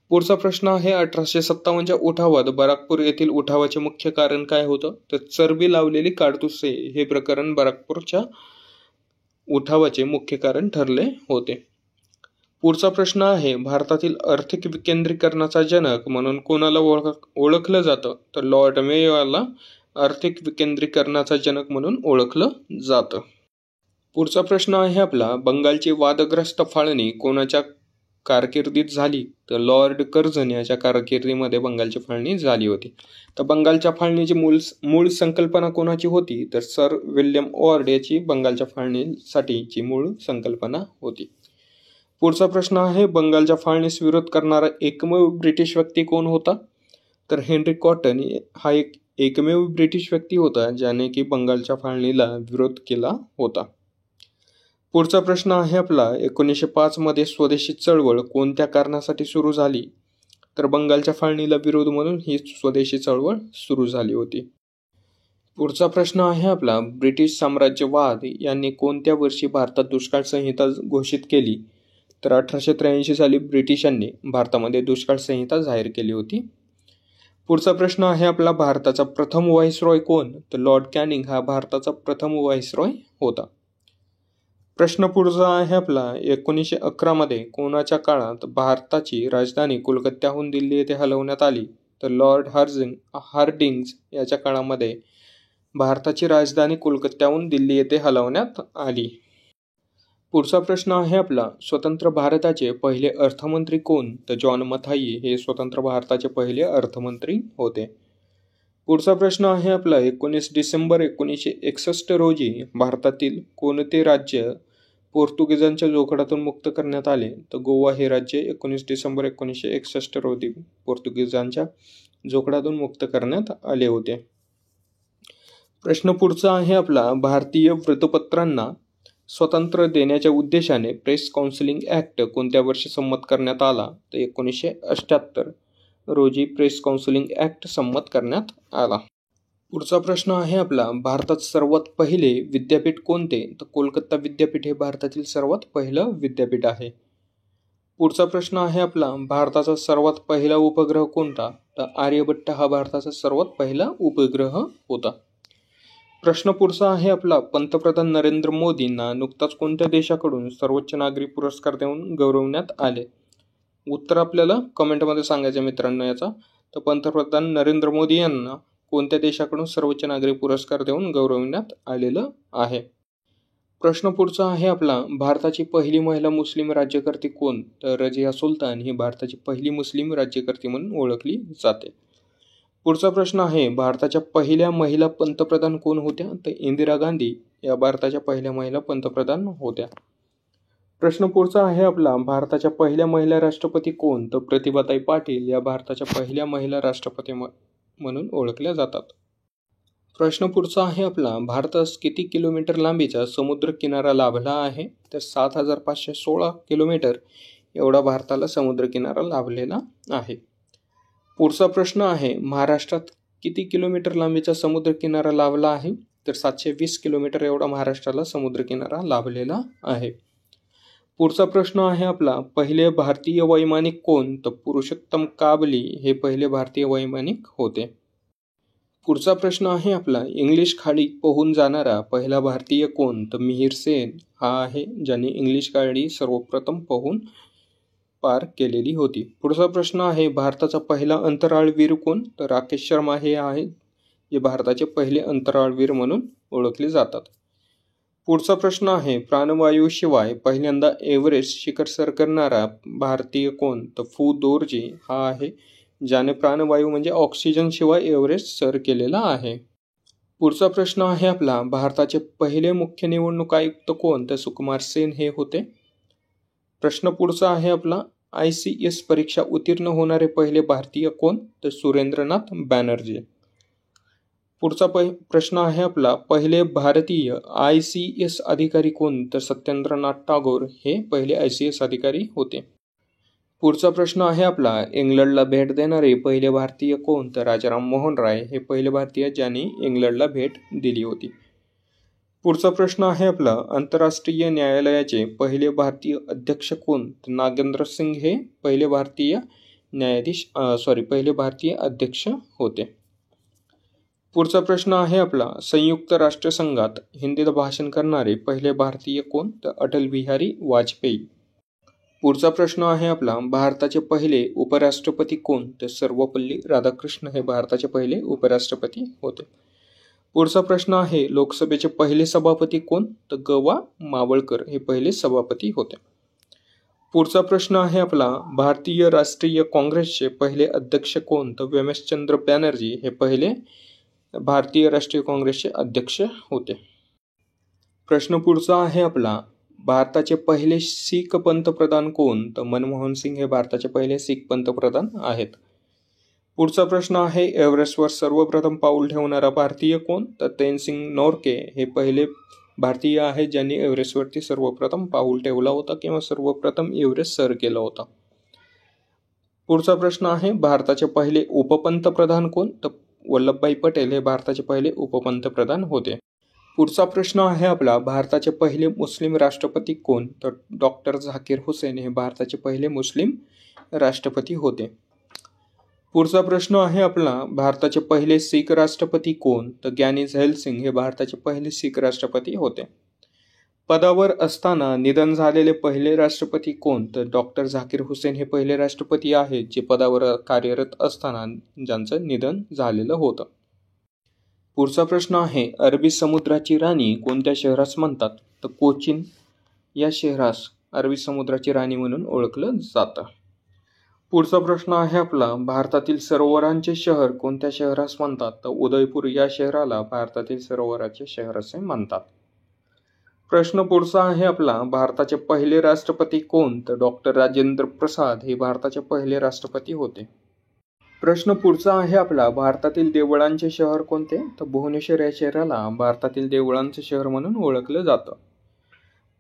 पुढचा प्रश्न आहे, 1857च्या उठावात बराकपूर येथील उठावाचे मुख्य कारण काय होतं? तर चरबी लावलेली काडतुसे हे प्रकरण बराकपूरच्या उठावाचे मुख्य कारण ठरले होते. पुढचा प्रश्न आहे, भारतातील आर्थिक विकेंद्रीकरणाचा जनक म्हणून कोणाला ओळखलं जातं? तर लॉर्ड मेयो याला आर्थिक विकेंद्रीकरणाचा जनक म्हणून ओळखलं जातं. पुढचा प्रश्न आहे आपला, बंगालची वादग्रस्त फाळणी कोणाच्या कारकिर्दीत झाली तर लॉर्ड कर्झन याच्या कारकिर्दीमध्ये बंगालची फाळणी झाली होती. तर बंगालच्या फाळणीची मूळ संकल्पना कोणाची होती तर सर विल्यम वॉर्ड याची बंगालच्या फाळणीसाठीची मूळ संकल्पना होती. पुढचा प्रश्न आहे, बंगालच्या फाळणीस विरोध करणारा एकमेव ब्रिटिश व्यक्ती कोण होता तर हेनरी कॉटन हा एकमेव ब्रिटिश व्यक्ती होता ज्याने की बंगालच्या फाळणीला विरोध केला होता. पुढचा प्रश्न आहे आपला, 1905 मध्ये स्वदेशी चळवळ कोणत्या कारणासाठी सुरू झाली तर बंगालच्या फाळणीला विरोध म्हणून ही स्वदेशी चळवळ सुरू झाली होती. पुढचा प्रश्न आहे आपला, ब्रिटिश साम्राज्यवाद यांनी कोणत्या वर्षी भारतात दुष्काळ संहिता घोषित केली तर 1883 साली ब्रिटिशांनी भारतामध्ये दुष्काळ संहिता जाहीर केली होती. पुढचा प्रश्न आहे आपला, भारताचा प्रथम व्हाईसरॉय कोण तर लॉर्ड कॅनिंग हा भारताचा प्रथम व्हाईसरॉय होता. प्रश्न पुढचा आहे आपला, 1911 मध्ये कोणाच्या काळात भारताची राजधानी कोलकात्याहून दिल्ली येथे हलवण्यात आली तर लॉर्ड हार्डिंग्ज याच्या काळामध्ये भारताची राजधानी कोलकात्याहून दिल्ली येथे हलवण्यात आली. पुढचा प्रश्न आहे आपला, स्वतंत्र भारताचे पहिले अर्थमंत्री कोण तर जॉन मथाई हे स्वतंत्र भारताचे पहिले अर्थमंत्री होते. पुढचा प्रश्न आहे आपला, 19 डिसेंबर 1961 रोजी भारतातील कोणते राज्य पोर्तुगीजांच्या जोखडातून मुक्त करण्यात आले तर गोवा हे राज्य 19 डिसेंबर 1961 रोजी पोर्तुगीजांच्या जोखडातून मुक्त करण्यात आले होते. प्रश्न पुढचा आहे आपला, भारतीय वृत्तपत्रांना स्वतंत्र देण्याच्या उद्देशाने प्रेस काउन्सिलिंग ॲक्ट कोणत्या वर्षी संमत करण्यात आला तर 1978 रोजी प्रेस काउन्सिलिंग ॲक्ट संमत करण्यात आला. पुढचा प्रश्न आहे आपला, भारतात सर्वात पहिले विद्यापीठ कोणते तर कोलकाता विद्यापीठ हे भारतातील सर्वात पहिलं विद्यापीठ आहे. पुढचा प्रश्न आहे आपला, भारताचा सर्वात पहिला उपग्रह कोणता तर आर्यभट्ट हा भारताचा सर्वात पहिला उपग्रह होता. प्रश्न पुढचा आहे आपला, पंतप्रधान नरेंद्र मोदींना नुकताच कोणत्या देशाकडून सर्वोच्च नागरी पुरस्कार देऊन गौरवण्यात आले. उत्तर आपल्याला कमेंटमध्ये सांगायचं मित्रांनो याचा. तर पंतप्रधान नरेंद्र मोदी यांना कोणत्या देशाकडून सर्वोच्च नागरी पुरस्कार देऊन गौरवण्यात आलेलं आहे. प्रश्न पुढचा आहे आपला, भारताची पहिली महिला मुस्लिम राज्यकर्ती कोण तर रजिया सुलतान ही भारताची पहिली मुस्लिम राज्यकर्ती म्हणून ओळखली जाते. पुढचा प्रश्न आहे, भारताच्या पहिल्या महिला पंतप्रधान कोण होत्या तर इंदिरा गांधी या भारताच्या पहिल्या महिला पंतप्रधान होत्या. प्रश्न पुढचा आहे आपला, भारताच्या पहिल्या महिला राष्ट्रपती कोण तर प्रतिभाताई पाटील या भारताच्या पहिल्या महिला राष्ट्रपती म्हणून ओळखल्या जातात. प्रश्न पुढचा आहे आपला, भारतास किती किलोमीटर लांबीचा समुद्र किनारा लाभला आहे तर 7516 किलोमीटर एवढा भारताला समुद्र किनारा लाभलेला आहे. पुढचा प्रश्न आहे, महाराष्ट्रात किती किलोमीटर लांबीचा समुद्र किनारा लाभला आहे तर 720 किलोमीटर एवढा महाराष्ट्राला समुद्र किनारा लाभलेला आहे. पुढचा प्रश्न आहे आपला, पहिले भारतीय वैमानिक कोण तर पुरुषोत्तम काबली हे पहिले भारतीय वैमानिक होते. पुढचा प्रश्न आहे आपला, इंग्लिश खाडी पोहून जाणारा पहिला भारतीय कोण तर मिहिर सेन हा आहे ज्याने इंग्लिश खाडी सर्वप्रथम पोहून पार केलेली होती. पुढचा प्रश्न आहे, भारताचा पहिला अंतराळवीर कोण तर राकेश शर्मा हे आहे जे भारताचे पहिले अंतराळवीर म्हणून ओळखले जातात. पुढचा प्रश्न आहे, प्राणवायूशिवाय पहिल्यांदा एव्हरेस्ट शिखर सर करणारा भारतीय कोण तर फू दोरजी हा आहे ज्याने प्राणवायू म्हणजे ऑक्सिजन शिवाय एव्हरेस्ट सर केलेला आहे. पुढचा प्रश्न आहे आपला, भारताचे पहिले मुख्य निवडणूक आयुक्त कोण तर सुकुमार सेन हे होते. प्रश्न पुढचा आहे आपला, ICS परीक्षा उत्तीर्ण होणारे पहिले भारतीय कोण तर सुरेंद्रनाथ बॅनर्जी. पुढचा प्रश्न आहे आपला, पहिले भारतीय ICS अधिकारी कोण तर सत्येंद्रनाथ टागोर हे पहिले ICS अधिकारी होते. पुढचा प्रश्न आहे आपला, इंग्लंडला भेट देणारे पहिले भारतीय कोण तर राजाराम मोहन राय हे पहिले भारतीय ज्यांनी इंग्लंडला भेट दिली होती. पुढचा प्रश्न आहे आपला, आंतरराष्ट्रीय न्यायालयाचे पहिले भारतीय अध्यक्ष कोण तर नागेंद्र सिंग हे पहिले भारतीय पहिले भारतीय अध्यक्ष होते. पुढचा प्रश्न आहे आपला, संयुक्त राष्ट्रसंघात हिंदीत भाषण करणारे पहिले भारतीय कोण तर अटल बिहारी वाजपेयी. पुढचा प्रश्न आहे आपला, भारताचे पहिले उपराष्ट्रपती कोण तर सर्वपल्ली राधाकृष्ण हे भारताचे पहिले उपराष्ट्रपती होते. पुढचा प्रश्न आहे, लोकसभेचे पहिले सभापती कोण तर ग. वा. मावळकर हे पहिले सभापती होते. पुढचा प्रश्न आहे आपला, भारतीय राष्ट्रीय काँग्रेसचे पहिले अध्यक्ष कोण? तर व्यमेशचंद्र बॅनर्जी हे पहिले भारतीय राष्ट्रीय काँग्रेसचे अध्यक्ष होते. प्रश्न पुढचा आहे आपला, भारताचे पहिले शीख पंतप्रधान कोण? तर मनमोहन सिंग हे भारताचे पहिले शीख पंतप्रधान आहेत. पुढचा प्रश्न आहे, एव्हरेस्टवर सर्वप्रथम पाऊल ठेवणारा भारतीय कोण? तर तेनसिंग नोर्गे हे पहिले भारतीय आहेत ज्यांनी एव्हरेस्टवरती सर्वप्रथम पाऊल ठेवला होता किंवा सर्वप्रथम एव्हरेस्ट सर केला होता. पुढचा प्रश्न आहे, भारताचे पहिले उपपंतप्रधान कोण? तर वल्लभभाई पटेल हे भारताचे पहिले उपपंतप्रधान होते. पुढचा प्रश्न आहे आपला, भारताचे पहिले मुस्लिम राष्ट्रपती कोण? तर डॉक्टर झाकीर हुसेन हे भारताचे पहिले मुस्लिम राष्ट्रपती होते. पुढचा प्रश्न आहे आपला, भारताचे पहिले शीख राष्ट्रपती कोण? तर ग्यानी झैल सिंग हे भारताचे पहिले शीख राष्ट्रपती होते. पदावर असताना निधन झालेले पहिले राष्ट्रपती कोण? तर डॉक्टर झाकीर हुसेन हे पहिले राष्ट्रपती आहेत जे पदावर कार्यरत असताना ज्यांचं निधन झालेलं होतं. पुढचा प्रश्न आहे, अरबी समुद्राची राणी कोणत्या शहरास म्हणतात? तर कोचीन या शहरास अरबी समुद्राची राणी म्हणून ओळखलं जातं. पुढचा प्रश्न आहे आपला, भारतातील सरोवरांचे शहर कोणत्या शहरास म्हणतात? तर उदयपूर या शहराला भारतातील सरोवराचे शहर असे म्हणतात. प्रश्न पुढचा आहे आपला, भारताचे पहिले राष्ट्रपती कोण? तर डॉक्टर राजेंद्र प्रसाद हे भारताचे पहिले राष्ट्रपती होते. प्रश्न पुढचा आहे आपला, भारतातील देवळांचे शहर कोणते? तर भुवनेश्वर या शहराला भारतातील देवळांचे शहर म्हणून ओळखलं जातं.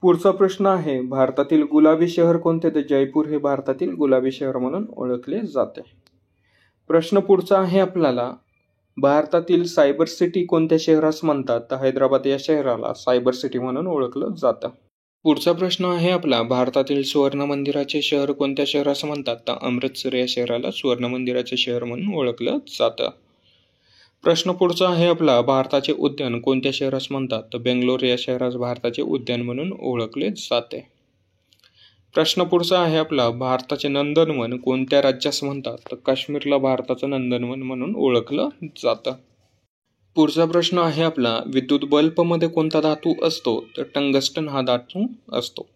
पुढचा प्रश्न आहे, भारतातील गुलाबी शहर कोणते? तर जयपूर हे भारतातील गुलाबी शहर म्हणून ओळखले जाते. प्रश्न पुढचा आहे आपल्याला, भारतातील सायबर सिटी कोणत्या शहरास म्हणतात? तर हैदराबाद या शहराला सायबर सिटी म्हणून ओळखलं जातं. पुढचा प्रश्न आहे आपला, भारतातील सुवर्ण मंदिराचे शहर कोणत्या शहरास म्हणतात? तर अमृतसर या शहराला सुवर्ण मंदिराचे शहर म्हणून ओळखलं जातं. प्रश्न पुढचा आहे आपला, भारताचे उद्यान कोणत्या शहरास म्हणतात? तर बेंगलोर या शहरास भारताचे उद्यान म्हणून ओळखले जाते. प्रश्न पुढचा आहे आपला, भारताचे नंदनवन कोणत्या राज्यास म्हणतात? तर काश्मीरला भारताचं नंदनवन म्हणून ओळखलं जातं. पुढचा प्रश्न आहे आपला, विद्युत बल्बमध्ये कोणता धातू असतो? तर टंगस्टन हा धातू असतो.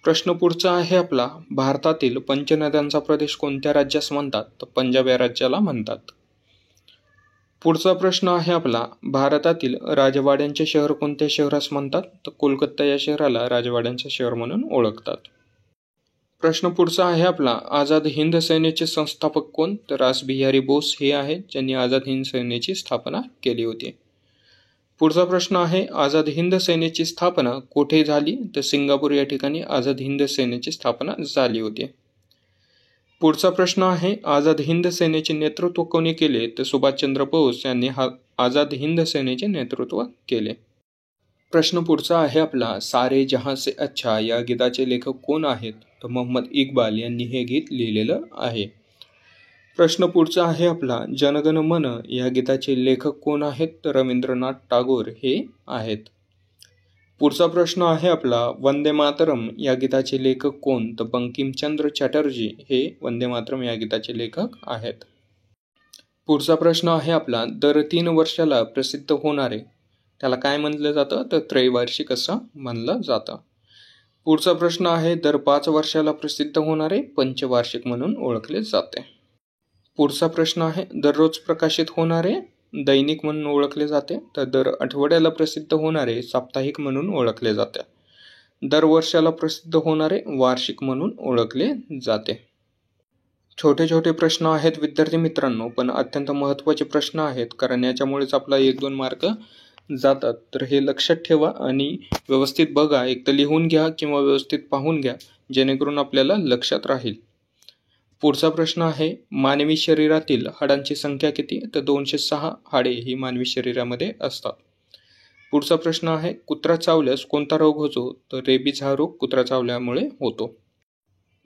प्रश्न पुढचा आहे आपला, भारतातील पंचनद्यांचा प्रदेश कोणत्या राज्यास म्हणतात? तर पंजाब या राज्याला म्हणतात. पुढचा प्रश्न आहे आपला, भारतातील राजवाड्यांचे शहर कोणत्या शहरास म्हणतात? तर कोलकाता या शहराला राजवाड्यांचे शहर म्हणून ओळखतात. प्रश्न पुढचा आहे आपला, आझाद हिंद सेनेचे संस्थापक कोण? तर रासबिहारी बोस हे आहेत ज्यांनी आझाद हिंद सेनेची स्थापना केली होती. पुढचा प्रश्न आहे, आझाद हिंद सेनेची स्थापना कोठे झाली? तर सिंगापूर या ठिकाणी आझाद हिंद सेनेची स्थापना झाली होती. पुढचा प्रश्न आहे, आझाद हिंद सेनेचे नेतृत्व कोणी केले? तर सुभाषचंद्र बोस यांनी आझाद हिंद सेनेचे नेतृत्व केले. प्रश्न पुढचा आहे आपला, सारे जहां से अच्छा या गीताचे लेखक कोण आहेत? तर मोहम्मद इक्बाल यांनी हे गीत लिहिलेलं आहे. प्रश्न पुढचा आहे आपला, जनगण मन या गीताचे लेखक कोण आहेत? तर रवींद्रनाथ टागोर हे आहेत. पुढचा प्रश्न आहे आपला, वंदे मातरम या गीताचे लेखक कोण? तर बंकिमचंद्र चटर्जी हे वंदे मातरम या गीताचे लेखक आहेत. पुढचा प्रश्न आहे आपला, दर 3 वर्षाला प्रसिद्ध होणारे त्याला काय म्हणलं जातं? तर त्रैवार्षिक असं म्हणलं जातं. पुढचा प्रश्न आहे, दर 5 वर्षाला प्रसिद्ध होणारे पंचवार्षिक म्हणून ओळखले जाते. पुढचा प्रश्न आहे, दररोज प्रकाशित होणारे दैनिक म्हणून ओळखले जाते. तर दर आठवड्याला प्रसिद्ध होणारे साप्ताहिक म्हणून ओळखले जाते. दर वर्षाला प्रसिद्ध होणारे वार्षिक म्हणून ओळखले जाते. छोटे छोटे प्रश्न आहेत विद्यार्थी मित्रांनो, पण अत्यंत महत्त्वाचे प्रश्न आहेत, कारण याच्यामुळेच आपला 1-2 मार्क जातात. तर हे लक्षात ठेवा आणि व्यवस्थित बघा, एक तर लिहून घ्या किंवा व्यवस्थित पाहून घ्या, जेणेकरून आपल्याला लक्षात राहील. पुढचा प्रश्न आहे, मानवी शरीरातील हाडांची संख्या किती? तर 206 हाडे ही मानवी शरीरामध्ये असतात. पुढचा प्रश्न आहे, कुत्रा चावल्यास कोणता रोग होतो? तर रेबीज हा रोग कुत्रा चावल्यामुळे होतो.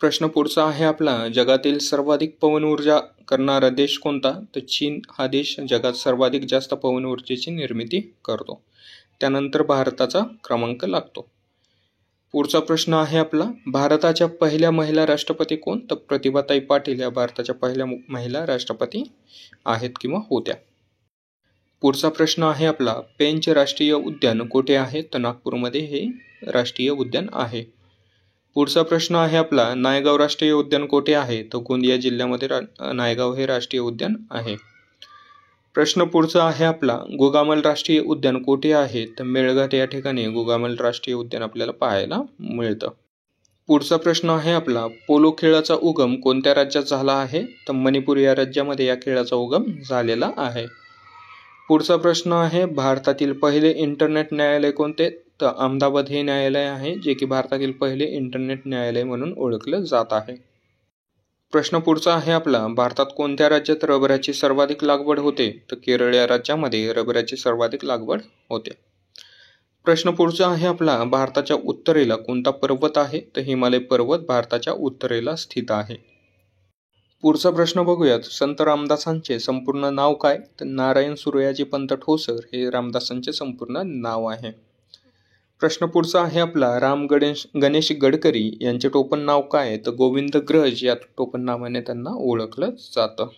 प्रश्न पुढचा आहे आपला, जगातील सर्वाधिक पवन ऊर्जा करणारा देश कोणता? तर चीन हा देश जगात सर्वाधिक जास्त पवन ऊर्जेची निर्मिती करतो. त्यानंतर भारताचा क्रमांक लागतो. पुढचा प्रश्न आहे आपला, भारताच्या पहिल्या महिला राष्ट्रपती कोण? तर प्रतिभाताई पाटील या भारताच्या पहिल्या महिला राष्ट्रपती आहेत किंवा होत्या. पुढचा प्रश्न आहे आपला, पेंच राष्ट्रीय उद्यान कोठे आहे? तर नागपूरमध्ये हे राष्ट्रीय उद्यान आहे. पुढचा प्रश्न आहे आपला, नायगाव राष्ट्रीय उद्यान कोठे आहे? तर गोंदिया जिल्ह्यामध्ये नायगाव हे राष्ट्रीय उद्यान आहे. प्रश्न पुढचा आहे आपला, गोगामल राष्ट्रीय उद्यान कोठे आहे? तर मेळघाट या ठिकाणी गोगामल राष्ट्रीय उद्यान आपल्याला पाहायला मिळतं. पुढचा प्रश्न आहे आपला, पोलो खेळाचा उगम कोणत्या राज्यात झाला आहे? तर मणिपूर या राज्यामध्ये या खेळाचा उगम झालेला आहे. पुढचा प्रश्न आहे, भारतातील पहिले इंटरनेट न्यायालय कोणते? तर अहमदाबाद हे न्यायालय आहे, जे की भारतातील पहिले इंटरनेट न्यायालय म्हणून ओळखलं जात आहे. प्रश्न पुढचा आहे आपला, भारतात कोणत्या राज्यात रबराची सर्वाधिक लागवड होते? तर केरळ या राज्यामध्ये रबराची सर्वाधिक लागवड होते. प्रश्न पुढचा आहे आपला, भारताच्या उत्तरेला कोणता पर्वत आहे? तर हिमालय पर्वत भारताच्या उत्तरेला स्थित आहे. पुढचा प्रश्न बघूयात, संत रामदासांचे संपूर्ण नाव काय? तर नारायण सूर्याजी पंत ठोसर हे रामदासांचे संपूर्ण नाव आहे. प्रश्न पुढचा आहे आपला, गणेश गडकरी यांचे टोपण नाव काय? तर गोविंद ग्रज या टोपण नावाने त्यांना ओळखलं जातं.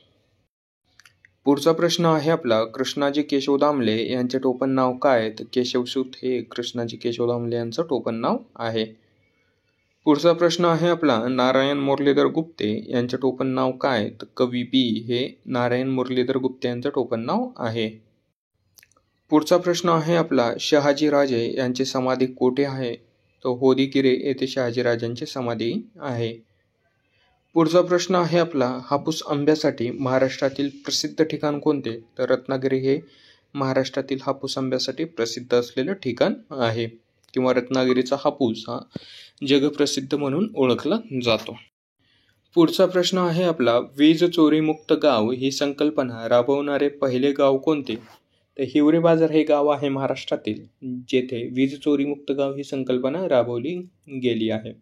पुढचा प्रश्न आहे आपला, कृष्णाजी केशव दामले यांचे टोपण नाव काय? तर केशवसूत हे कृष्णाजी केशव दामले यांचं टोपण नाव आहे. पुढचा प्रश्न आहे आपला, नारायण मुरलीधर गुप्ते यांचे टोपण नाव काय? तर कवी बी हे नारायण मुरलीधर गुप्ते यांचं टोपण नाव आहे. पुढचा प्रश्न आहे आपला, शहाजी राजे यांची समाधी कोठे आहे? तर होदीगिरे येथे शहाजी राजांची समाधी आहे. पुढचा प्रश्न आहे आपला, हापूस आंब्यासाठी महाराष्ट्रातील प्रसिद्ध ठिकाण कोणते? तर रत्नागिरी हे महाराष्ट्रातील हापूस आंब्यासाठी प्रसिद्ध असलेलं ठिकाण आहे, किंवा रत्नागिरीचा हापूस हा जगप्रसिद्ध म्हणून ओळखला जातो. पुढचा प्रश्न आहे आपला, वीज चोरी मुक्त गाव ही संकल्पना राबवणारे पहिले गाव कोणते? तर हिवरे बाजार हे गाव आहे महाराष्ट्रातील, जेथे वीज चोरी मुक्त गाव ही संकल्पना राबवली गेली आहे.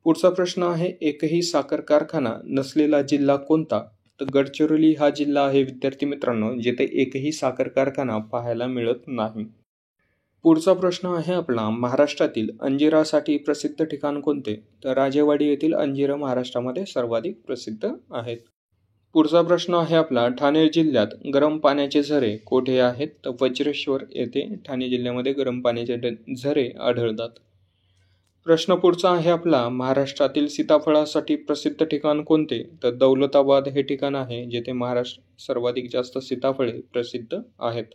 पुढचा प्रश्न आहे, एकही साखर कारखाना नसलेला जिल्हा कोणता? तर गडचिरोली हा जिल्हा आहे विद्यार्थी मित्रांनो, जेथे एकही साखर कारखाना पाहायला मिळत नाही. पुढचा प्रश्न आहे आपला, महाराष्ट्रातील अंजिरासाठी प्रसिद्ध ठिकाण कोणते? तर राजेवाडी येथील अंजिरा महाराष्ट्रामध्ये सर्वाधिक प्रसिद्ध आहेत. पुढचा प्रश्न आहे आपला, ठाणे जिल्ह्यात गरम पाण्याचे झरे कोठे आहेत? तर वज्रेश्वर येथे ठाणे जिल्ह्यामध्ये गरम पाण्याचे झरे आढळतात. प्रश्न पुढचा आहे आपला, महाराष्ट्रातील सीताफळासाठी प्रसिद्ध ठिकाण कोणते? तर दौलताबाद हे ठिकाण आहे, जेथे महाराष्ट्र सर्वाधिक जास्त सीताफळे प्रसिद्ध आहेत.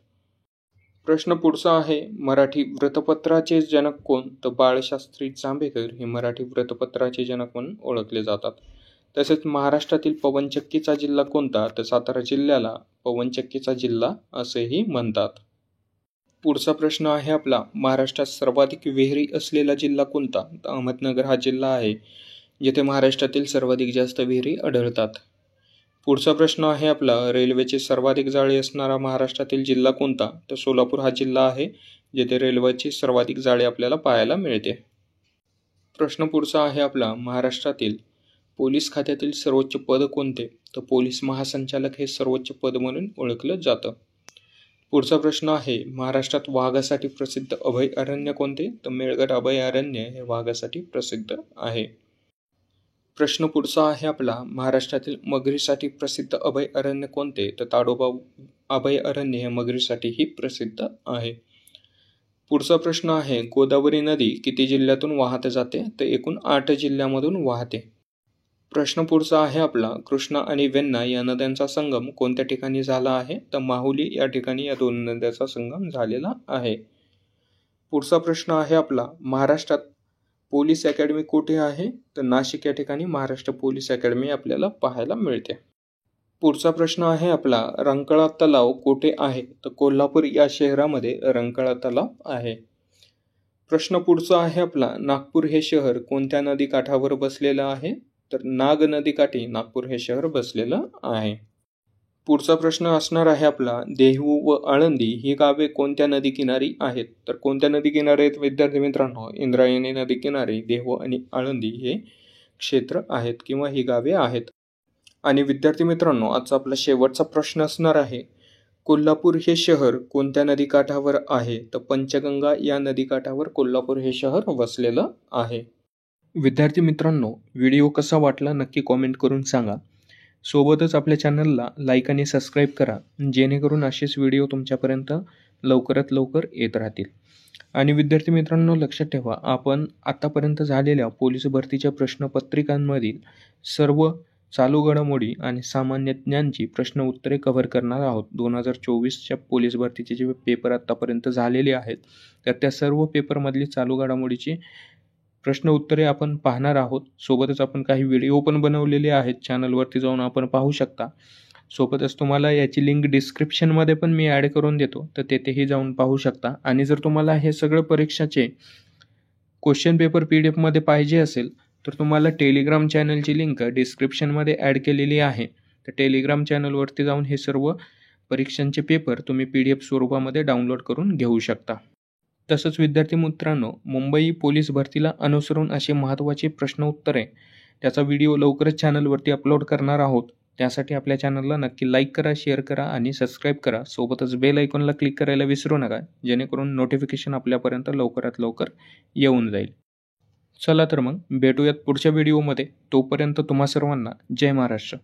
प्रश्न पुढचा आहे, मराठी वृत्तपत्राचे जनक कोण? तर बाळशास्त्री जांभेकर हे मराठी वृत्तपत्राचे जनक म्हणून ओळखले जातात. तसेच महाराष्ट्रातील पवनचक्कीचा जिल्हा कोणता? तर सातारा जिल्ह्याला पवनचक्कीचा जिल्हा असेही म्हणतात. पुढचा प्रश्न आहे आपला, महाराष्ट्रात सर्वाधिक विहिरी असलेला जिल्हा कोणता? तर अहमदनगर हा जिल्हा आहे, जेथे महाराष्ट्रातील सर्वाधिक जास्त विहिरी आढळतात. पुढचा प्रश्न आहे आपला, रेल्वेचे सर्वाधिक जाळे असणारा महाराष्ट्रातील जिल्हा कोणता? तर सोलापूर हा जिल्हा आहे, जेथे रेल्वेची सर्वाधिक जाळे आपल्याला पाहायला मिळते. प्रश्न पुढचा आहे आपला, महाराष्ट्रातील पोलीस खात्यातील सर्वोच्च पद कोणते? तर पोलीस महासंचालक हे सर्वोच्च पद म्हणून ओळखलं जातं. पुढचा प्रश्न आहे, महाराष्ट्रात वाघासाठी प्रसिद्ध अभयारण्य कोणते? तर मेळघाट अभयारण्य हे वाघासाठी प्रसिद्ध आहे. प्रश्न पुढचा आहे आपला, महाराष्ट्रातील मगरीसाठी प्रसिद्ध अभयारण्य कोणते? तर ताडोबा अभयारण्य हे मगरीसाठीही प्रसिद्ध आहे. पुढचा प्रश्न आहे, गोदावरी नदी किती जिल्ह्यातून वाहत जाते? तर एकूण 8 जिल्ह्यामधून वाहते. प्रश्न पुढचा आहे आपला, कृष्णा आणि वेण्णा या नद्यांचा संगम कोणत्या ठिकाणी झाला आहे? तर माहुली या ठिकाणी या 2 नद्यांचा संगम झालेला आहे. पुढचा प्रश्न आहे आपला, महाराष्ट्रात पोलीस अकॅडमी कुठे आहे? तर नाशिक या ठिकाणी महाराष्ट्र पोलीस अकॅडमी आपल्याला पाहायला मिळते. पुढचा प्रश्न आहे आपला, रंकाळा तलाव कुठे आहे? तर कोल्हापूर या शहरामध्ये रंकाळा तलाव आहे. प्रश्न पुढचा आहे आपला, नागपूर हे शहर कोणत्या नदीकाठावर बसलेलं आहे? तर नाग नदीकाठी नागपूर हे शहर बसलेलं आहे. पुढचा प्रश्न असणार आहे आपला, देहू व आळंदी ही गावे कोणत्या नदीकिनारी आहेत? तर कोणत्या नदीकिनारी आहेत विद्यार्थी मित्रांनो? इंद्रायणी नदीकिनारी देहू आणि आळंदी हे क्षेत्र आहेत, किंवा ही गावे आहेत. आणि विद्यार्थी मित्रांनो, आजचा आपला शेवटचा प्रश्न असणार आहे, कोल्हापूर हे शहर कोणत्या नदीकाठावर आहे? तर पंचगंगा या नदीकाठावर कोल्हापूर हे शहर वसलेलं आहे. विद्यार्थी मित्रांनो, व्हिडिओ कसा वाटला नक्की कॉमेंट करून सांगा. सोबतच आपल्या चॅनलला लाईक आणि सबस्क्राईब करा, जेणेकरून असेच व्हिडिओ तुमच्यापर्यंत लवकरात लवकर येत राहतील. आणि विद्यार्थी मित्रांनो, लक्षात ठेवा, आपण आतापर्यंत झालेल्या पोलीस भरतीच्या प्रश्नपत्रिकांमधील सर्व चालू घडामोडी आणि सामान्य ज्ञानची प्रश्न उत्तरे कव्हर करणार आहोत. 2024च्या पोलीस भरतीचे जे पेपर आत्तापर्यंत झालेले आहेत, तर त्या सर्व पेपरमधली चालू घडामोडीची प्रश्न उत्तरे आपण पाहणार आहोत. सोबतच आपण काही व्हिडिओ पण बनवलेले आहेत, चॅनलवरती जाऊन आपण पाहू शकता. सोबतच तुम्हाला याची लिंक डिस्क्रिप्शनमध्ये पण मी ॲड करून देतो, तर तेथेही जाऊन पाहू शकता. आणि जर तुम्हाला हे सगळं परीक्षाचे क्वेश्चन पेपर PDF पाहिजे असेल, तर तुम्हाला टेलिग्राम चॅनलची लिंक डिस्क्रिप्शनमध्ये ॲड केलेली आहे. तर टेलिग्राम चॅनलवरती जाऊन हे सर्व परीक्षांचे पेपर तुम्ही PDF स्वरूपामध्ये डाउनलोड करून घेऊ शकता. तसंच विद्यार्थी मित्रांनो, मुंबई पोलीस भरतीला अनुसरून असे महत्त्वाचे प्रश्न उत्तरे, त्याचा व्हिडिओ लवकरच चॅनलवरती अपलोड करणार आहोत. त्यासाठी आपल्या चॅनलला नक्की लाईक करा, शेअर करा आणि सबस्क्राईब करा. सोबतच बेल आयकॉनला क्लिक करायला विसरू नका, जेणेकरून नोटिफिकेशन आपल्यापर्यंत लवकरात लवकर येऊन जाईल. चला तर मग भेटूयात पुढच्या व्हिडिओमध्ये. तोपर्यंत तुम्हा सर्वांना जय महाराष्ट्र.